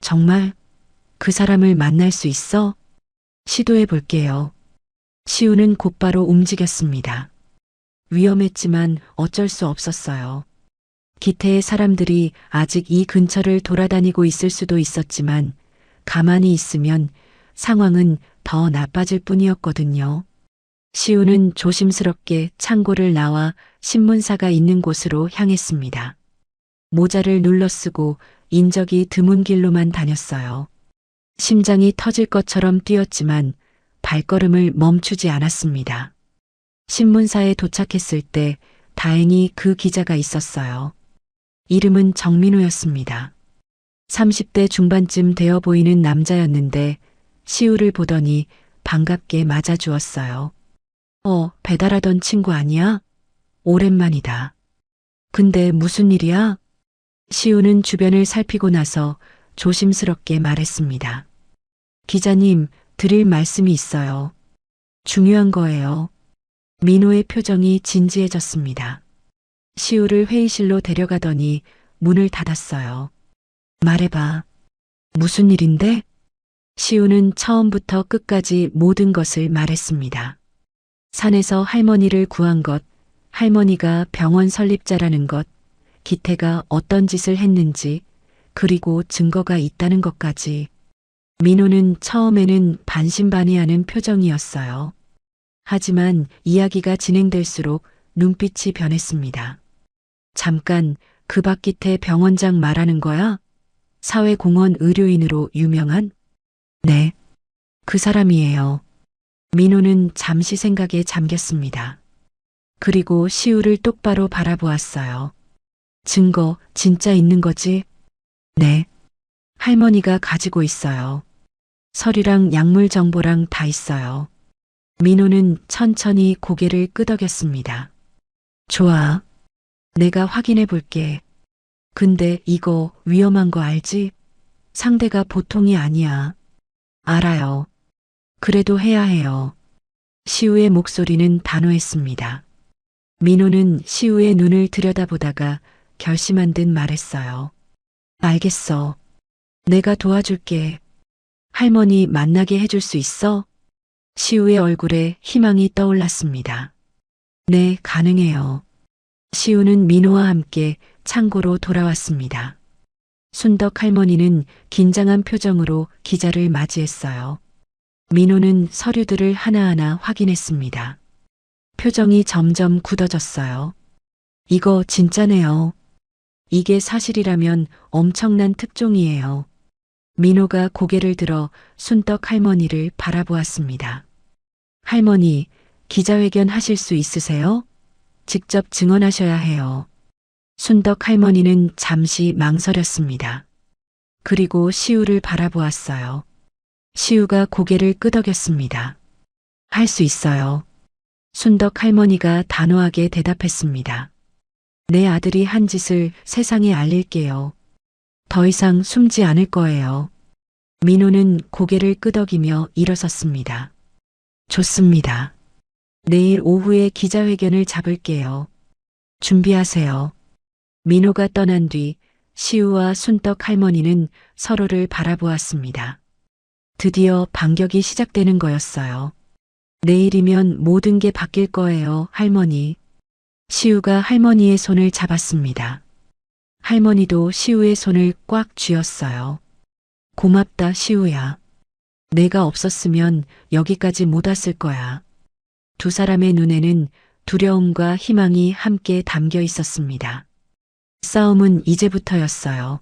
정말 그 사람을 만날 수 있어? 시도해 볼게요. 시우는 곧바로 움직였습니다. 위험했지만 어쩔 수 없었어요. 기태의 사람들이 아직 이 근처를 돌아다니고 있을 수도 있었지만 가만히 있으면 상황은 더 나빠질 뿐이었거든요. 시우는 조심스럽게 창고를 나와 신문사가 있는 곳으로 향했습니다. 모자를 눌러 쓰고 인적이 드문 길로만 다녔어요. 심장이 터질 것처럼 뛰었지만 발걸음을 멈추지 않았습니다. 신문사에 도착했을 때 다행히 그 기자가 있었어요. 이름은 정민우였습니다. 30대 중반쯤 되어 보이는 남자였는데 시우를 보더니 반갑게 맞아주었어요. 배달하던 친구 아니야? 오랜만이다. 근데 무슨 일이야? 시우는 주변을 살피고 나서 조심스럽게 말했습니다. 기자님, 드릴 말씀이 있어요. 중요한 거예요. 민호의 표정이 진지해졌습니다. 시우를 회의실로 데려가더니 문을 닫았어요. 말해봐. 무슨 일인데? 시우는 처음부터 끝까지 모든 것을 말했습니다. 산에서 할머니를 구한 것, 할머니가 병원 설립자라는 것, 기태가 어떤 짓을 했는지, 그리고 증거가 있다는 것까지. 민호는 처음에는 반신반의하는 표정이었어요. 하지만 이야기가 진행될수록 눈빛이 변했습니다. 잠깐, 그 박기태 병원장 말하는 거야? 사회공헌 의료인으로 유명한? 네, 그 사람이에요. 민호는 잠시 생각에 잠겼습니다. 그리고 시우를 똑바로 바라보았어요. 증거 진짜 있는 거지? 네. 할머니가 가지고 있어요. 서류랑 약물 정보랑 다 있어요. 민호는 천천히 고개를 끄덕였습니다. 좋아. 내가 확인해 볼게. 근데 이거 위험한 거 알지? 상대가 보통이 아니야. 알아요. 그래도 해야 해요. 시우의 목소리는 단호했습니다. 민호는 시우의 눈을 들여다보다가 결심한 듯 말했어요. 알겠어. 내가 도와줄게. 할머니 만나게 해줄 수 있어? 시우의 얼굴에 희망이 떠올랐습니다. 네, 가능해요. 시우는 민호와 함께 창고로 돌아왔습니다. 순덕 할머니는 긴장한 표정으로 기자를 맞이했어요. 민호는 서류들을 하나하나 확인했습니다. 표정이 점점 굳어졌어요. 이거 진짜네요. 이게 사실이라면 엄청난 특종이에요. 민호가 고개를 들어 순덕 할머니를 바라보았습니다. 할머니, 기자회견 하실 수 있으세요? 직접 증언하셔야 해요. 순덕 할머니는 잠시 망설였습니다. 그리고 시우를 바라보았어요. 시우가 고개를 끄덕였습니다. 할 수 있어요. 순덕 할머니가 단호하게 대답했습니다. 내 아들이 한 짓을 세상에 알릴게요. 더 이상 숨지 않을 거예요. 민호는 고개를 끄덕이며 일어섰습니다. 좋습니다. 내일 오후에 기자회견을 잡을게요. 준비하세요. 민호가 떠난 뒤 시우와 순덕 할머니는 서로를 바라보았습니다. 드디어 반격이 시작되는 거였어요. 내일이면 모든 게 바뀔 거예요, 할머니. 시우가 할머니의 손을 잡았습니다. 할머니도 시우의 손을 꽉 쥐었어요. 고맙다, 시우야. 내가 없었으면 여기까지 못 왔을 거야. 두 사람의 눈에는 두려움과 희망이 함께 담겨 있었습니다. 싸움은 이제부터였어요.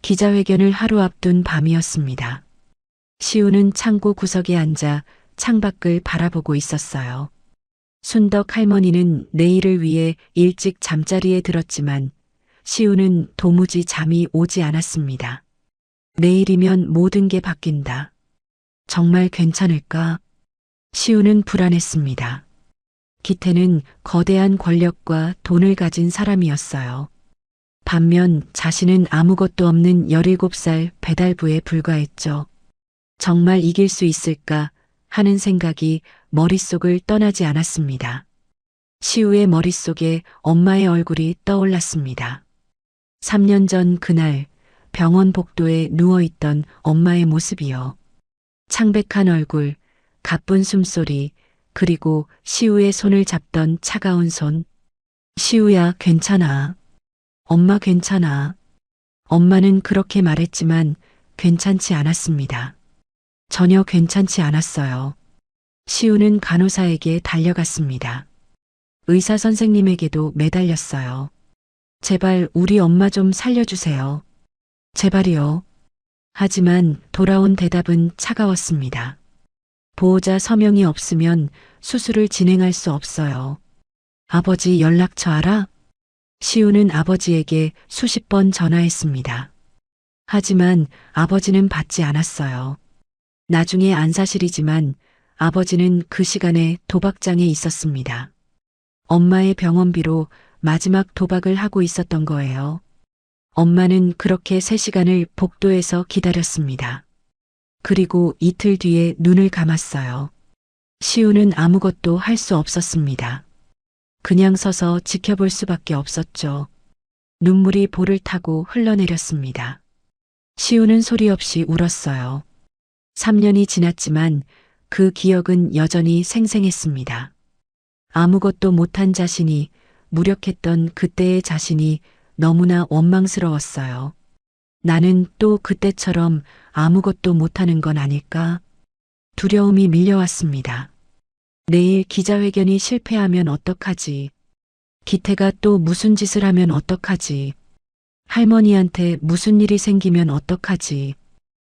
기자회견을 하루 앞둔 밤이었습니다. 시우는 창고 구석에 앉아 창밖을 바라보고 있었어요. 순덕 할머니는 내일을 위해 일찍 잠자리에 들었지만 시우는 도무지 잠이 오지 않았습니다. 내일이면 모든 게 바뀐다. 정말 괜찮을까? 시우는 불안했습니다. 기태는 거대한 권력과 돈을 가진 사람이었어요. 반면 자신은 아무것도 없는 17살 배달부에 불과했죠. 정말 이길 수 있을까 하는 생각이 머릿속을 떠나지 않았습니다. 시우의 머릿속에 엄마의 얼굴이 떠올랐습니다. 3년 전 그날 병원 복도에 누워있던 엄마의 모습이요. 창백한 얼굴, 가쁜 숨소리, 그리고 시우의 손을 잡던 차가운 손. 시우야, 괜찮아. 엄마 괜찮아. 엄마는 그렇게 말했지만 괜찮지 않았습니다. 전혀 괜찮지 않았어요. 시우는 간호사에게 달려갔습니다. 의사 선생님에게도 매달렸어요. 제발 우리 엄마 좀 살려주세요. 제발이요. 하지만 돌아온 대답은 차가웠습니다. 보호자 서명이 없으면 수술을 진행할 수 없어요. 아버지 연락처 알아? 시우는 아버지에게 수십 번 전화했습니다. 하지만 아버지는 받지 않았어요. 나중에 안사실이지만 아버지는 그 시간에 도박장에 있었습니다. 엄마의 병원비로 마지막 도박을 하고 있었던 거예요. 엄마는 그렇게 3시간을 복도에서 기다렸습니다. 그리고 이틀 뒤에 눈을 감았어요. 시우는 아무것도 할 수 없었습니다. 그냥 서서 지켜볼 수밖에 없었죠. 눈물이 볼을 타고 흘러내렸습니다. 시우는 소리 없이 울었어요. 3년이 지났지만 그 기억은 여전히 생생했습니다. 아무것도 못한 자신이, 무력했던 그때의 자신이 너무나 원망스러웠어요. 나는 또 그때처럼 아무것도 못하는 건 아닐까? 두려움이 밀려왔습니다. 내일 기자회견이 실패하면 어떡하지? 기태가 또 무슨 짓을 하면 어떡하지? 할머니한테 무슨 일이 생기면 어떡하지?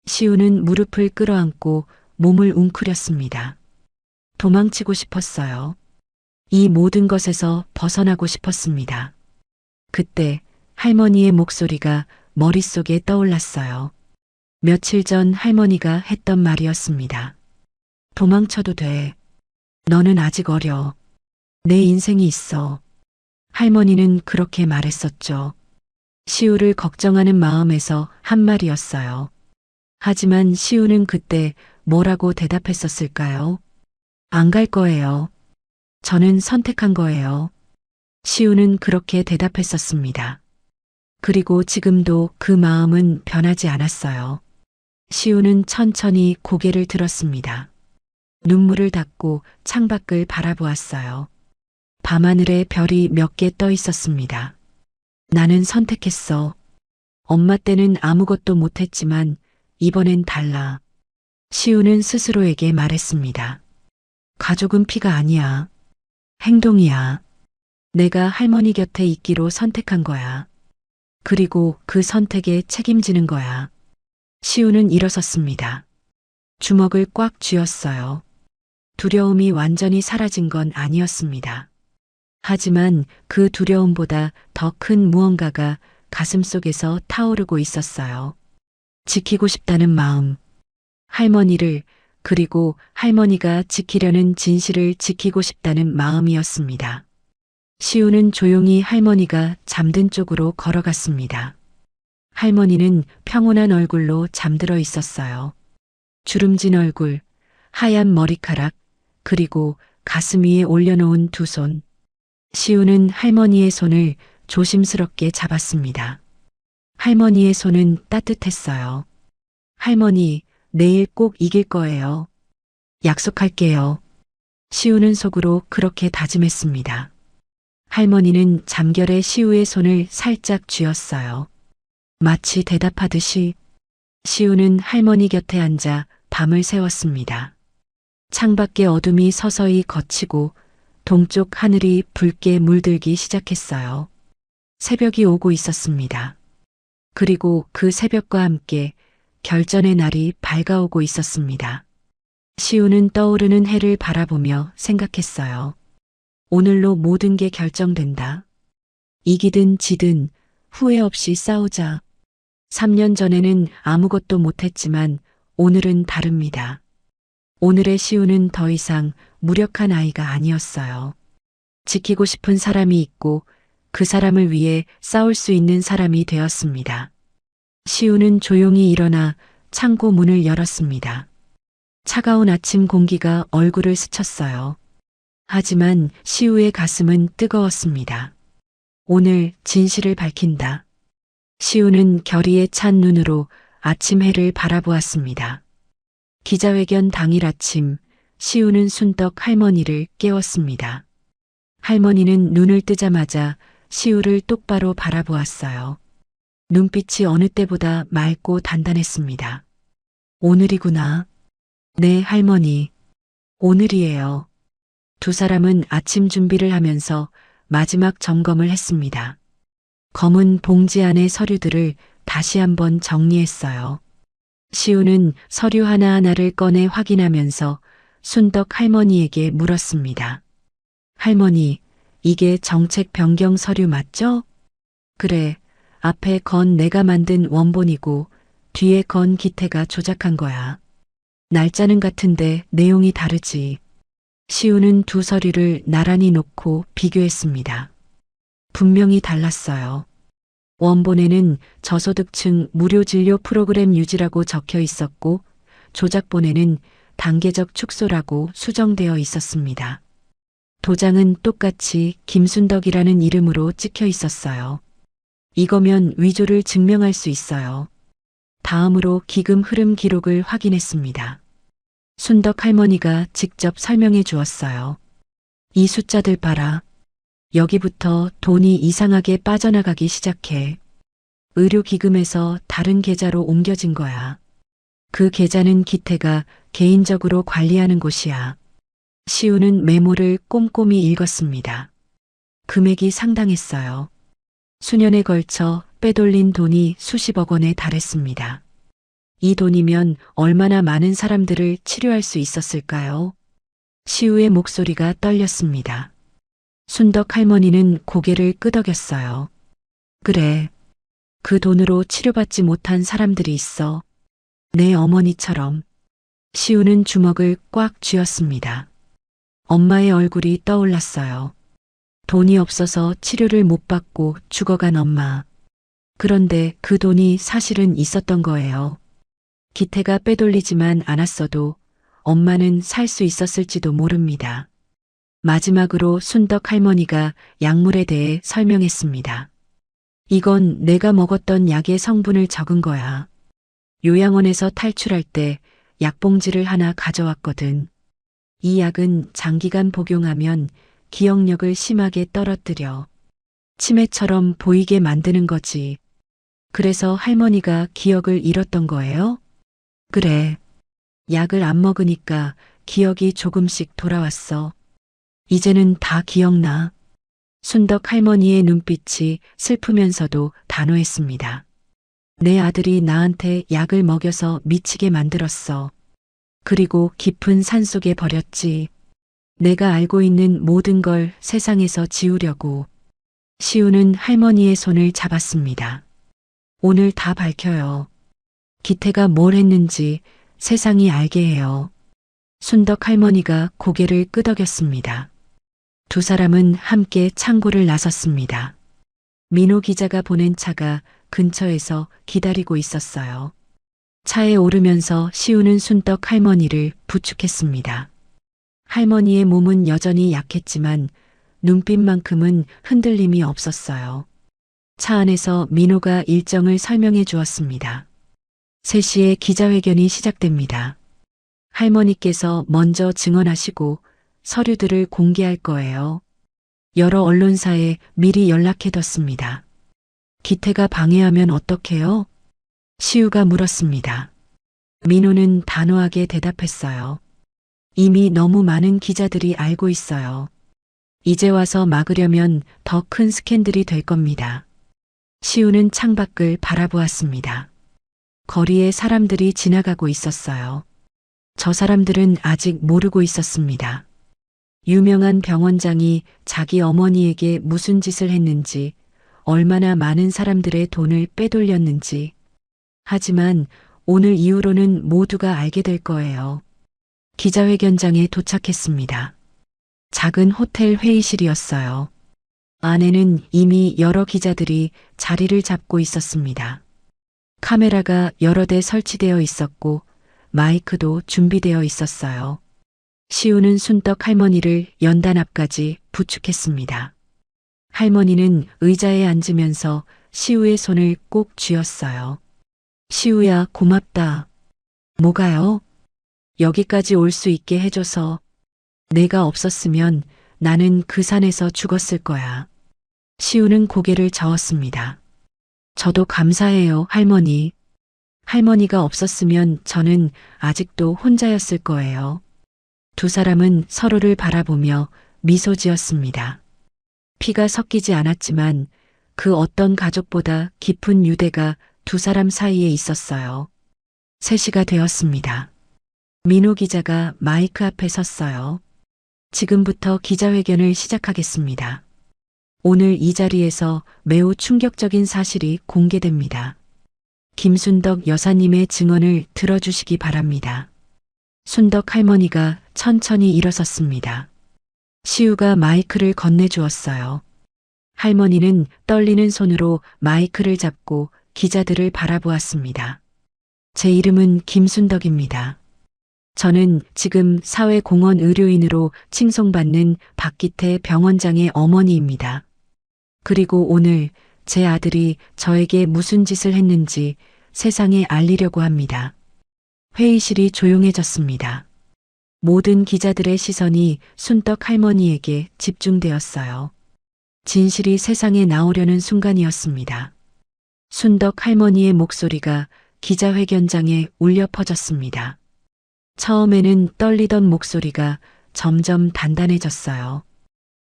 시우는 무릎을 끌어안고 몸을 웅크렸습니다. 도망치고 싶었어요. 이 모든 것에서 벗어나고 싶었습니다. 그때 할머니의 목소리가 머릿속에 떠올랐어요. 며칠 전 할머니가 했던 말이었습니다. 도망쳐도 돼. 너는 아직 어려. 내 인생이 있어. 할머니는 그렇게 말했었죠. 시우를 걱정하는 마음에서 한 말이었어요. 하지만 시우는 그때 뭐라고 대답했었을까요? 안 갈 거예요. 저는 선택한 거예요. 시우는 그렇게 대답했었습니다. 그리고 지금도 그 마음은 변하지 않았어요. 시우는 천천히 고개를 들었습니다. 눈물을 닦고 창밖을 바라보았어요. 밤하늘에 별이 몇 개 떠 있었습니다. 나는 선택했어. 엄마 때는 아무것도 못했지만 이번엔 달라. 시우는 스스로에게 말했습니다. 가족은 피가 아니야. 행동이야. 내가 할머니 곁에 있기로 선택한 거야. 그리고 그 선택에 책임지는 거야. 시우는 일어섰습니다. 주먹을 꽉 쥐었어요. 두려움이 완전히 사라진 건 아니었습니다. 하지만 그 두려움보다 더 큰 무언가가 가슴속에서 타오르고 있었어요. 지키고 싶다는 마음. 할머니를, 그리고 할머니가 지키려는 진실을 지키고 싶다는 마음이었습니다. 시우는 조용히 할머니가 잠든 쪽으로 걸어갔습니다. 할머니는 평온한 얼굴로 잠들어 있었어요. 주름진 얼굴, 하얀 머리카락, 그리고 가슴 위에 올려놓은 두 손. 시우는 할머니의 손을 조심스럽게 잡았습니다. 할머니의 손은 따뜻했어요. 할머니, 내일 꼭 이길 거예요. 약속할게요. 시우는 속으로 그렇게 다짐했습니다. 할머니는 잠결에 시우의 손을 살짝 쥐었어요. 마치 대답하듯이. 시우는 할머니 곁에 앉아 밤을 새웠습니다. 창밖의 어둠이 서서히 걷히고 동쪽 하늘이 붉게 물들기 시작했어요. 새벽이 오고 있었습니다. 그리고 그 새벽과 함께 결전의 날이 밝아오고 있었습니다. 시우는 떠오르는 해를 바라보며 생각했어요. 오늘로 모든 게 결정된다. 이기든 지든 후회 없이 싸우자. 3년 전에는 아무것도 못했지만 오늘은 다릅니다. 오늘의 시우는 더 이상 무력한 아이가 아니었어요. 지키고 싶은 사람이 있고 그 사람을 위해 싸울 수 있는 사람이 되었습니다. 시우는 조용히 일어나 창고 문을 열었습니다. 차가운 아침 공기가 얼굴을 스쳤어요. 하지만 시우의 가슴은 뜨거웠습니다. 오늘 진실을 밝힌다. 시우는 결의에 찬 눈으로 아침 해를 바라보았습니다. 기자회견 당일 아침, 시우는 순떡 할머니를 깨웠습니다. 할머니는 눈을 뜨자마자 시우를 똑바로 바라보았어요. 눈빛이 어느 때보다 맑고 단단했습니다. 오늘이구나. 네, 할머니. 오늘이에요. 두 사람은 아침 준비를 하면서 마지막 점검을 했습니다. 검은 봉지 안의 서류들을 다시 한번 정리했어요. 시우는 서류 하나하나를 꺼내 확인하면서 순덕 할머니에게 물었습니다. 할머니, 이게 정책 변경 서류 맞죠? 그래, 앞에 건 내가 만든 원본이고 뒤에 건 기태가 조작한 거야. 날짜는 같은데 내용이 다르지. 시우는 두 서류를 나란히 놓고 비교했습니다. 분명히 달랐어요. 원본에는 저소득층 무료 진료 프로그램 유지라고 적혀 있었고 조작본에는 단계적 축소라고 수정되어 있었습니다. 도장은 똑같이 김순덕이라는 이름으로 찍혀 있었어요. 이거면 위조를 증명할 수 있어요. 다음으로 기금 흐름 기록을 확인했습니다. 순덕 할머니가 직접 설명해 주었어요. 이 숫자들 봐라. 여기부터 돈이 이상하게 빠져나가기 시작해. 의료기금에서 다른 계좌로 옮겨진 거야. 그 계좌는 기태가 개인적으로 관리하는 곳이야. 시우는 메모를 꼼꼼히 읽었습니다. 금액이 상당했어요. 수년에 걸쳐 빼돌린 돈이 수십억 원에 달했습니다. 이 돈이면 얼마나 많은 사람들을 치료할 수 있었을까요? 시우의 목소리가 떨렸습니다. 순덕 할머니는 고개를 끄덕였어요. 그래. 그 돈으로 치료받지 못한 사람들이 있어. 내 어머니처럼. 시우는 주먹을 꽉 쥐었습니다. 엄마의 얼굴이 떠올랐어요. 돈이 없어서 치료를 못 받고 죽어간 엄마. 그런데 그 돈이 사실은 있었던 거예요. 기태가 빼돌리지만 않았어도 엄마는 살 수 있었을지도 모릅니다. 마지막으로 순덕 할머니가 약물에 대해 설명했습니다. 이건 내가 먹었던 약의 성분을 적은 거야. 요양원에서 탈출할 때 약봉지를 하나 가져왔거든. 이 약은 장기간 복용하면 기억력을 심하게 떨어뜨려 치매처럼 보이게 만드는 거지. 그래서 할머니가 기억을 잃었던 거예요? 그래. 약을 안 먹으니까 기억이 조금씩 돌아왔어. 이제는 다 기억나. 순덕 할머니의 눈빛이 슬프면서도 단호했습니다. 내 아들이 나한테 약을 먹여서 미치게 만들었어. 그리고 깊은 산속에 버렸지. 내가 알고 있는 모든 걸 세상에서 지우려고. 시우는 할머니의 손을 잡았습니다. 오늘 다 밝혀요. 기태가 뭘 했는지 세상이 알게 해요. 순덕 할머니가 고개를 끄덕였습니다. 두 사람은 함께 창고를 나섰습니다. 민호 기자가 보낸 차가 근처에서 기다리고 있었어요. 차에 오르면서 시우는 순덕 할머니를 부축했습니다. 할머니의 몸은 여전히 약했지만 눈빛만큼은 흔들림이 없었어요. 차 안에서 민호가 일정을 설명해 주었습니다. 3시에 기자회견이 시작됩니다. 할머니께서 먼저 증언하시고 서류들을 공개할 거예요. 여러 언론사에 미리 연락해뒀습니다. 기태가 방해하면 어떡해요? 시우가 물었습니다. 민호는 단호하게 대답했어요. 이미 너무 많은 기자들이 알고 있어요. 이제 와서 막으려면 더 큰 스캔들이 될 겁니다. 시우는 창밖을 바라보았습니다. 거리에 사람들이 지나가고 있었어요. 저 사람들은 아직 모르고 있었습니다. 유명한 병원장이 자기 어머니에게 무슨 짓을 했는지, 얼마나 많은 사람들의 돈을 빼돌렸는지. 하지만 오늘 이후로는 모두가 알게 될 거예요. 기자회견장에 도착했습니다. 작은 호텔 회의실이었어요. 안에는 이미 여러 기자들이 자리를 잡고 있었습니다. 카메라가 여러 대 설치되어 있었고 마이크도 준비되어 있었어요. 시우는 순덕 할머니를 연단 앞까지 부축했습니다. 할머니는 의자에 앉으면서 시우의 손을 꼭 쥐었어요. 시우야, 고맙다. 뭐가요? 여기까지 올 수 있게 해줘서. 내가 없었으면 나는 그 산에서 죽었을 거야. 시우는 고개를 저었습니다. 저도 감사해요, 할머니. 할머니가 없었으면 저는 아직도 혼자였을 거예요. 두 사람은 서로를 바라보며 미소 지었습니다. 피가 섞이지 않았지만 그 어떤 가족보다 깊은 유대가 두 사람 사이에 있었어요. 3시가 되었습니다. 민호 기자가 마이크 앞에 섰어요. 지금부터 기자회견을 시작하겠습니다. 오늘 이 자리에서 매우 충격적인 사실이 공개됩니다. 김순덕 여사님의 증언을 들어주시기 바랍니다. 순덕 할머니가 천천히 일어섰습니다. 시우가 마이크를 건네주었어요. 할머니는 떨리는 손으로 마이크를 잡고 기자들을 바라보았습니다. 제 이름은 김순덕입니다. 저는 지금 사회공헌 의료인으로 칭송받는 박기태 병원장의 어머니입니다. 그리고 오늘 제 아들이 저에게 무슨 짓을 했는지 세상에 알리려고 합니다. 회의실이 조용해졌습니다. 모든 기자들의 시선이 순떡 할머니에게 집중되었어요. 진실이 세상에 나오려는 순간이었습니다. 순덕 할머니의 목소리가 기자회견장에 울려 퍼졌습니다. 처음에는 떨리던 목소리가 점점 단단해졌어요.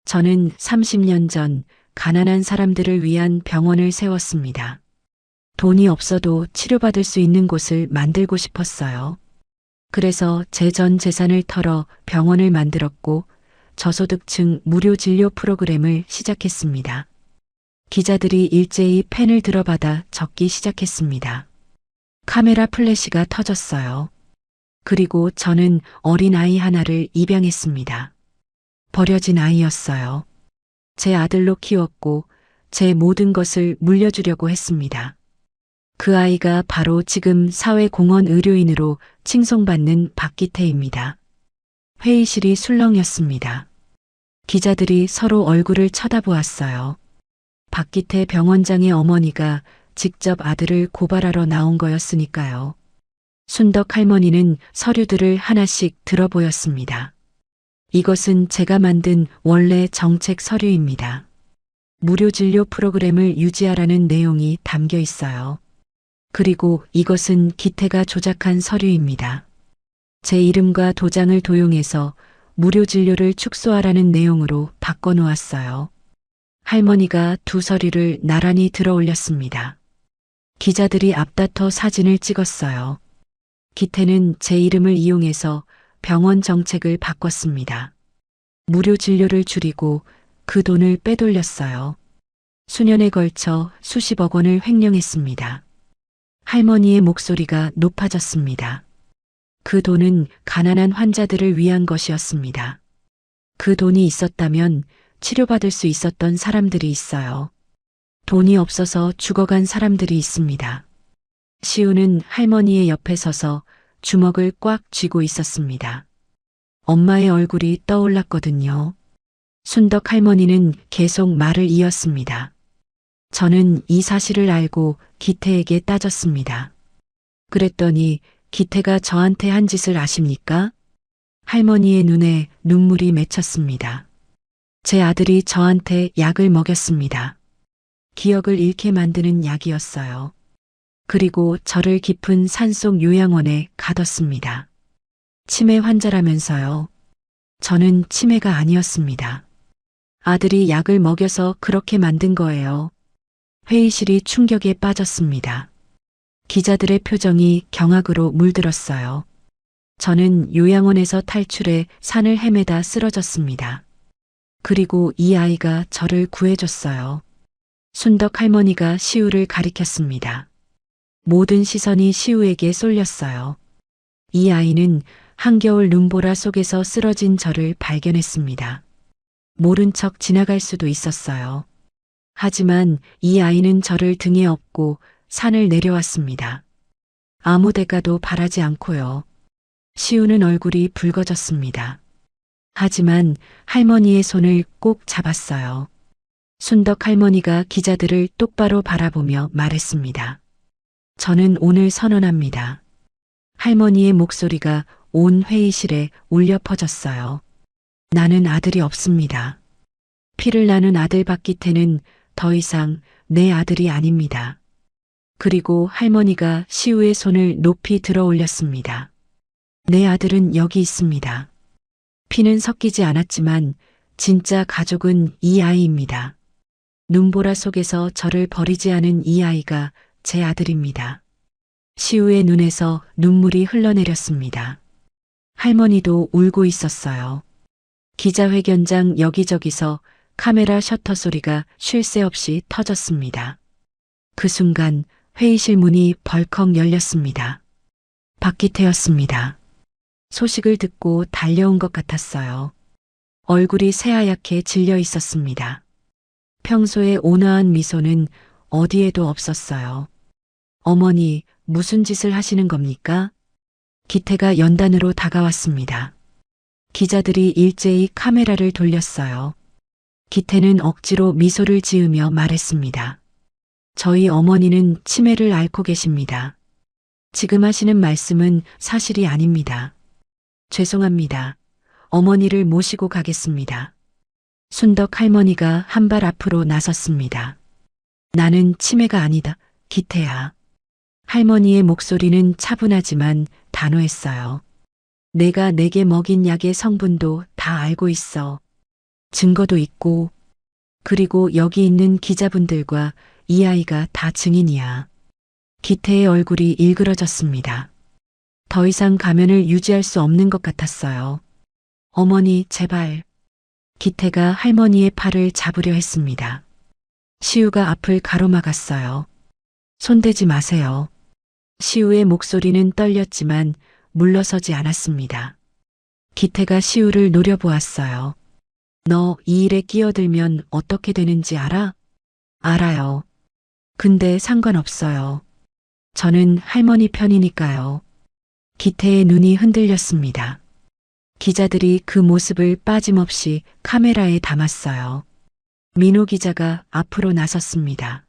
저는 30년 전 가난한 사람들을 위한 병원을 세웠습니다. 돈이 없어도 치료받을 수 있는 곳을 만들고 싶었어요. 그래서 제 전 재산을 털어 병원을 만들었고 저소득층 무료 진료 프로그램을 시작했습니다. 기자들이 일제히 펜을 들어받아 적기 시작했습니다. 카메라 플래시가 터졌어요. 그리고 저는 어린 아이 하나를 입양했습니다. 버려진 아이였어요. 제 아들로 키웠고 제 모든 것을 물려주려고 했습니다. 그 아이가 바로 지금 사회공헌 의료인으로 칭송받는 박기태입니다. 회의실이 술렁였습니다. 기자들이 서로 얼굴을 쳐다보았어요. 박기태 병원장의 어머니가 직접 아들을 고발하러 나온 거였으니까요. 순덕 할머니는 서류들을 하나씩 들어보였습니다. 이것은 제가 만든 원래 정책 서류입니다. 무료 진료 프로그램을 유지하라는 내용이 담겨 있어요. 그리고 이것은 기태가 조작한 서류입니다. 제 이름과 도장을 도용해서 무료 진료를 축소하라는 내용으로 바꿔놓았어요. 할머니가 두 서류를 나란히 들어 올렸습니다. 기자들이 앞다퉈 사진을 찍었어요. 기태는 제 이름을 이용해서 병원 정책을 바꿨습니다. 무료 진료를 줄이고 그 돈을 빼돌렸어요. 수년에 걸쳐 수십억 원을 횡령했습니다. 할머니의 목소리가 높아졌습니다. 그 돈은 가난한 환자들을 위한 것이었습니다. 그 돈이 있었다면 치료받을 수 있었던 사람들이 있어요. 돈이 없어서 죽어간 사람들이 있습니다. 시우는 할머니의 옆에 서서 주먹을 꽉 쥐고 있었습니다. 엄마의 얼굴이 떠올랐거든요. 순덕 할머니는 계속 말을 이었습니다. 저는 이 사실을 알고 기태에게 따졌습니다. 그랬더니 기태가 저한테 한 짓을 아십니까? 할머니의 눈에 눈물이 맺혔습니다. 제 아들이 저한테 약을 먹였습니다. 기억을 잃게 만드는 약이었어요. 그리고 저를 깊은 산속 요양원에 가뒀습니다. 치매 환자라면서요. 저는 치매가 아니었습니다. 아들이 약을 먹여서 그렇게 만든 거예요. 회의실이 충격에 빠졌습니다. 기자들의 표정이 경악으로 물들었어요. 저는 요양원에서 탈출해 산을 헤매다 쓰러졌습니다. 그리고 이 아이가 저를 구해줬어요. 순덕 할머니가 시우를 가리켰습니다. 모든 시선이 시우에게 쏠렸어요. 이 아이는 한겨울 눈보라 속에서 쓰러진 저를 발견했습니다. 모른 척 지나갈 수도 있었어요. 하지만 이 아이는 저를 등에 업고 산을 내려왔습니다. 아무 대가도 바라지 않고요. 시우는 얼굴이 붉어졌습니다. 하지만 할머니의 손을 꼭 잡았어요. 순덕 할머니가 기자들을 똑바로 바라보며 말했습니다. 저는 오늘 선언합니다. 할머니의 목소리가 온 회의실에 울려 퍼졌어요. 나는 아들이 없습니다. 피를 나눈 아들 박기태는 더 이상 내 아들이 아닙니다. 그리고 할머니가 시우의 손을 높이 들어 올렸습니다. 내 아들은 여기 있습니다. 피는 섞이지 않았지만 진짜 가족은 이 아이입니다. 눈보라 속에서 저를 버리지 않은 이 아이가 제 아들입니다. 시우의 눈에서 눈물이 흘러내렸습니다. 할머니도 울고 있었어요. 기자회견장 여기저기서 카메라 셔터 소리가 쉴 새 없이 터졌습니다. 그 순간 회의실 문이 벌컥 열렸습니다. 박기태였습니다. 소식을 듣고 달려온 것 같았어요. 얼굴이 새하얗게 질려 있었습니다. 평소에 온화한 미소는 어디에도 없었어요. 어머니, 무슨 짓을 하시는 겁니까? 기태가 연단으로 다가왔습니다. 기자들이 일제히 카메라를 돌렸어요. 기태는 억지로 미소를 지으며 말했습니다. 저희 어머니는 치매를 앓고 계십니다. 지금 하시는 말씀은 사실이 아닙니다. 죄송합니다. 어머니를 모시고 가겠습니다. 순덕 할머니가 한 발 앞으로 나섰습니다. 나는 치매가 아니다, 기태야. 할머니의 목소리는 차분하지만 단호했어요. 내가 내게 먹인 약의 성분도 다 알고 있어. 증거도 있고, 그리고 여기 있는 기자분들과 이 아이가 다 증인이야. 기태의 얼굴이 일그러졌습니다. 더 이상 가면을 유지할 수 없는 것 같았어요. 어머니, 제발. 기태가 할머니의 팔을 잡으려 했습니다. 시우가 앞을 가로막았어요. 손대지 마세요. 시우의 목소리는 떨렸지만 물러서지 않았습니다. 기태가 시우를 노려보았어요. 너 이 일에 끼어들면 어떻게 되는지 알아? 알아요. 근데 상관없어요. 저는 할머니 편이니까요. 기태의 눈이 흔들렸습니다. 기자들이 그 모습을 빠짐없이 카메라에 담았어요. 민호 기자가 앞으로 나섰습니다.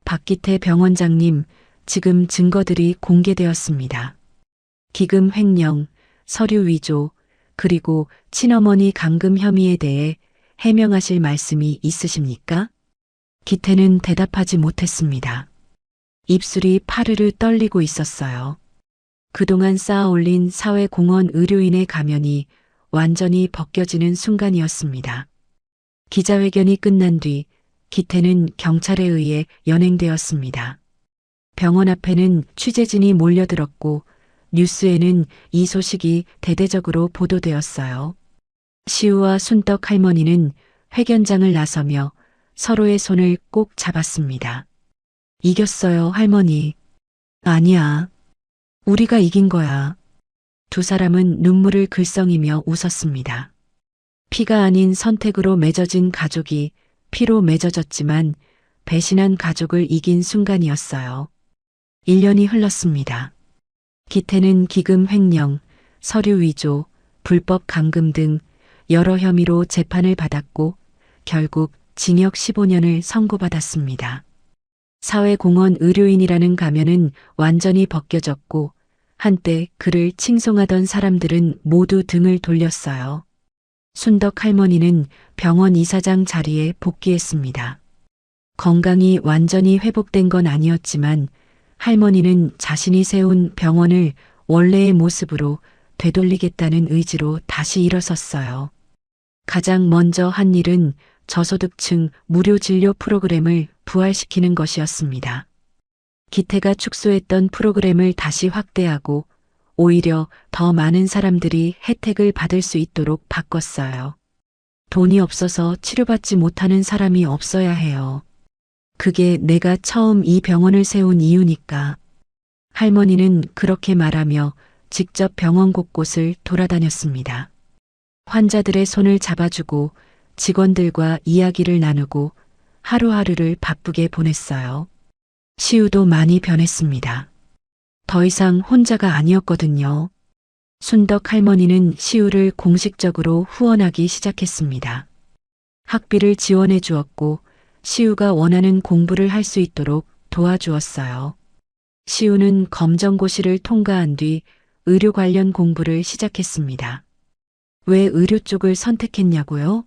박기태 병원장님, 지금 증거들이 공개되었습니다. 기금 횡령, 서류 위조, 그리고 친어머니 감금 혐의에 대해 해명하실 말씀이 있으십니까? 기태는 대답하지 못했습니다. 입술이 파르르 떨리고 있었어요. 그동안 쌓아올린 사회공헌 의료인의 가면이 완전히 벗겨지는 순간이었습니다. 기자회견이 끝난 뒤 기태는 경찰에 의해 연행되었습니다. 병원 앞에는 취재진이 몰려들었고 뉴스에는 이 소식이 대대적으로 보도되었어요. 시우와 순떡 할머니는 회견장을 나서며 서로의 손을 꼭 잡았습니다. 이겼어요, 할머니. 아니야. 우리가 이긴 거야. 두 사람은 눈물을 글썽이며 웃었습니다. 피가 아닌 선택으로 맺어진 가족이 피로 맺어졌지만 배신한 가족을 이긴 순간이었어요. 1년이 흘렀습니다. 기태는 기금 횡령, 서류 위조, 불법 감금 등 여러 혐의로 재판을 받았고 결국 징역 15년을 선고받았습니다. 사회공헌 의료인이라는 가면은 완전히 벗겨졌고 한때 그를 칭송하던 사람들은 모두 등을 돌렸어요. 순덕 할머니는 병원 이사장 자리에 복귀했습니다. 건강이 완전히 회복된 건 아니었지만 할머니는 자신이 세운 병원을 원래의 모습으로 되돌리겠다는 의지로 다시 일어섰어요. 가장 먼저 한 일은 저소득층 무료 진료 프로그램을 부활시키는 것이었습니다. 기태가 축소했던 프로그램을 다시 확대하고 오히려 더 많은 사람들이 혜택을 받을 수 있도록 바꿨어요. 돈이 없어서 치료받지 못하는 사람이 없어야 해요. 그게 내가 처음 이 병원을 세운 이유니까. 할머니는 그렇게 말하며 직접 병원 곳곳을 돌아다녔습니다. 환자들의 손을 잡아주고 직원들과 이야기를 나누고 하루하루를 바쁘게 보냈어요. 시우도 많이 변했습니다. 더 이상 혼자가 아니었거든요. 순덕 할머니는 시우를 공식적으로 후원하기 시작했습니다. 학비를 지원해 주었고 시우가 원하는 공부를 할 수 있도록 도와주었어요. 시우는 검정고시를 통과한 뒤 의료 관련 공부를 시작했습니다. 왜 의료 쪽을 선택했냐고요?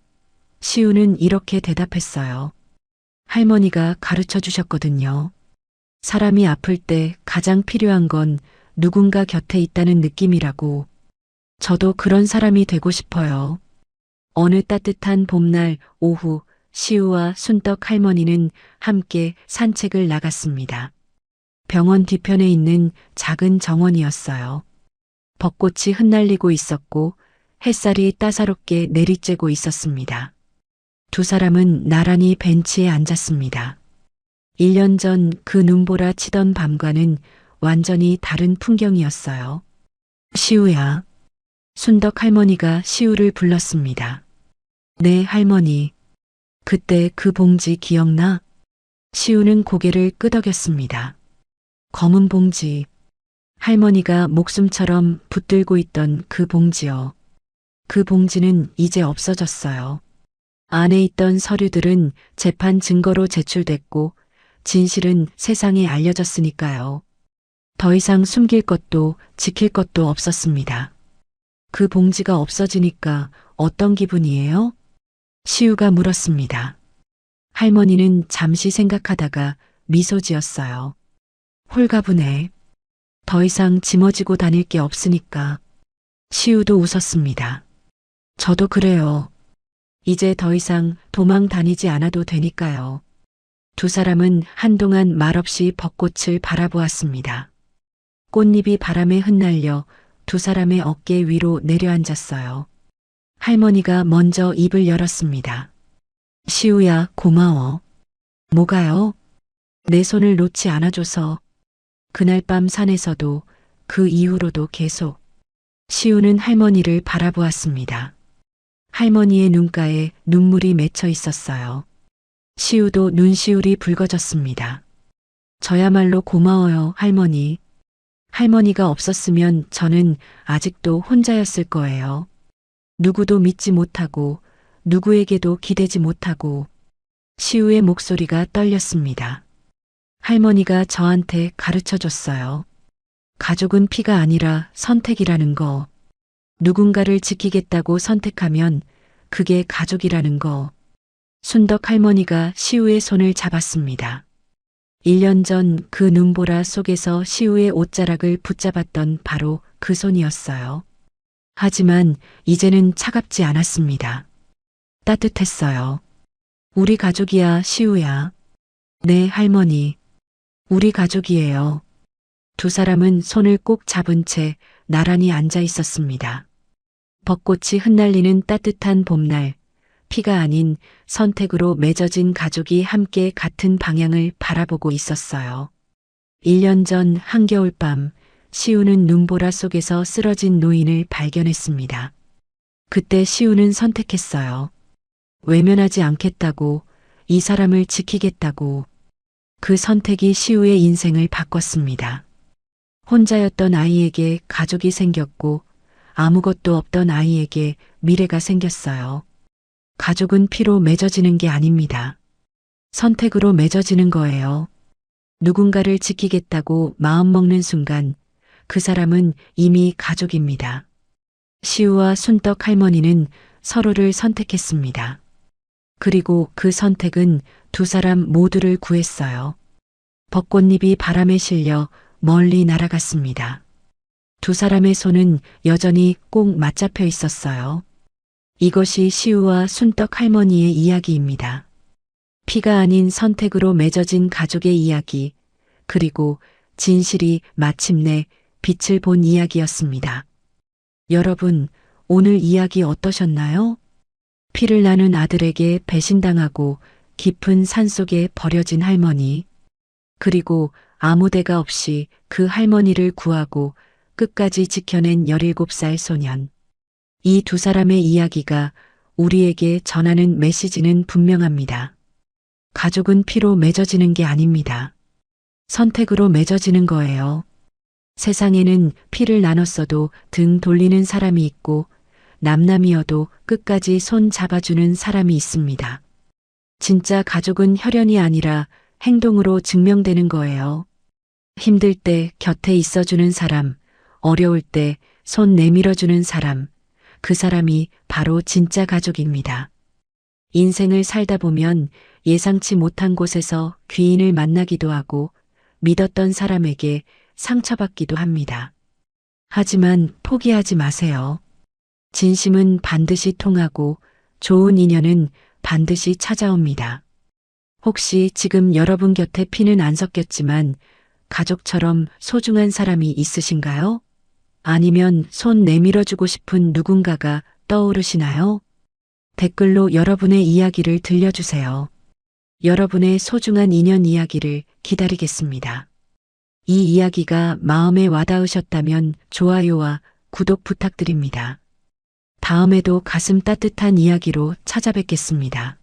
시우는 이렇게 대답했어요. 할머니가 가르쳐 주셨거든요. 사람이 아플 때 가장 필요한 건 누군가 곁에 있다는 느낌이라고. 저도 그런 사람이 되고 싶어요. 어느 따뜻한 봄날 오후 시우와 순떡 할머니는 함께 산책을 나갔습니다. 병원 뒤편에 있는 작은 정원이었어요. 벚꽃이 흩날리고 있었고 햇살이 따사롭게 내리쬐고 있었습니다. 두 사람은 나란히 벤치에 앉았습니다. 1년 전 그 눈보라 치던 밤과는 완전히 다른 풍경이었어요. 시우야. 순덕 할머니가 시우를 불렀습니다. 네, 할머니. 그때 그 봉지 기억나? 시우는 고개를 끄덕였습니다. 검은 봉지. 할머니가 목숨처럼 붙들고 있던 그 봉지요. 그 봉지는 이제 없어졌어요. 안에 있던 서류들은 재판 증거로 제출됐고 진실은 세상에 알려졌으니까요. 더 이상 숨길 것도 지킬 것도 없었습니다. 그 봉지가 없어지니까 어떤 기분이에요? 시우가 물었습니다. 할머니는 잠시 생각하다가 미소 지었어요. 홀가분해. 더 이상 짊어지고 다닐 게 없으니까. 시우도 웃었습니다. 저도 그래요. 이제 더 이상 도망 다니지 않아도 되니까요. 두 사람은 한동안 말없이 벚꽃을 바라보았습니다. 꽃잎이 바람에 흩날려 두 사람의 어깨 위로 내려앉았어요. 할머니가 먼저 입을 열었습니다. 시우야, 고마워. 뭐가요? 내 손을 놓지 않아줘서. 그날 밤 산에서도 그 이후로도 계속. 시우는 할머니를 바라보았습니다. 할머니의 눈가에 눈물이 맺혀 있었어요. 시우도 눈시울이 붉어졌습니다. 저야말로 고마워요, 할머니. 할머니가 없었으면 저는 아직도 혼자였을 거예요. 누구도 믿지 못하고 누구에게도 기대지 못하고. 시우의 목소리가 떨렸습니다. 할머니가 저한테 가르쳐 줬어요. 가족은 피가 아니라 선택이라는 거. 누군가를 지키겠다고 선택하면 그게 가족이라는 거. 순덕 할머니가 시우의 손을 잡았습니다. 1년 전 그 눈보라 속에서 시우의 옷자락을 붙잡았던 바로 그 손이었어요. 하지만 이제는 차갑지 않았습니다. 따뜻했어요. 우리 가족이야, 시우야. 네, 할머니. 우리 가족이에요. 두 사람은 손을 꼭 잡은 채 나란히 앉아 있었습니다. 벚꽃이 흩날리는 따뜻한 봄날, 피가 아닌 선택으로 맺어진 가족이 함께 같은 방향을 바라보고 있었어요. 1년 전 한겨울밤, 시우는 눈보라 속에서 쓰러진 노인을 발견했습니다. 그때 시우는 선택했어요. 외면하지 않겠다고, 이 사람을 지키겠다고. 그 선택이 시우의 인생을 바꿨습니다. 혼자였던 아이에게 가족이 생겼고, 아무것도 없던 아이에게 미래가 생겼어요. 가족은 피로 맺어지는 게 아닙니다. 선택으로 맺어지는 거예요. 누군가를 지키겠다고 마음먹는 순간 그 사람은 이미 가족입니다. 시우와 순떡 할머니는 서로를 선택했습니다. 그리고 그 선택은 두 사람 모두를 구했어요. 벚꽃잎이 바람에 실려 멀리 날아갔습니다. 두 사람의 손은 여전히 꼭 맞잡혀 있었어요. 이것이 시우와 순떡 할머니의 이야기입니다. 피가 아닌 선택으로 맺어진 가족의 이야기, 그리고 진실이 마침내 빛을 본 이야기였습니다. 여러분, 오늘 이야기 어떠셨나요? 피를 나눈 아들에게 배신당하고 깊은 산속에 버려진 할머니, 그리고 아무 데가 없이 그 할머니를 구하고 끝까지 지켜낸 17살 소년. 이 두 사람의 이야기가 우리에게 전하는 메시지는 분명합니다. 가족은 피로 맺어지는 게 아닙니다. 선택으로 맺어지는 거예요. 세상에는 피를 나눴어도 등 돌리는 사람이 있고 남남이어도 끝까지 손 잡아주는 사람이 있습니다. 진짜 가족은 혈연이 아니라 행동으로 증명되는 거예요. 힘들 때 곁에 있어주는 사람, 어려울 때 손 내밀어주는 사람, 그 사람이 바로 진짜 가족입니다. 인생을 살다 보면 예상치 못한 곳에서 귀인을 만나기도 하고 믿었던 사람에게 상처받기도 합니다. 하지만 포기하지 마세요. 진심은 반드시 통하고 좋은 인연은 반드시 찾아옵니다. 혹시 지금 여러분 곁에 피는 안 섞였지만 가족처럼 소중한 사람이 있으신가요? 아니면 손 내밀어주고 싶은 누군가가 떠오르시나요? 댓글로 여러분의 이야기를 들려주세요. 여러분의 소중한 인연 이야기를 기다리겠습니다. 이 이야기가 마음에 와닿으셨다면 좋아요와 구독 부탁드립니다. 다음에도 가슴 따뜻한 이야기로 찾아뵙겠습니다.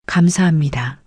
감사합니다.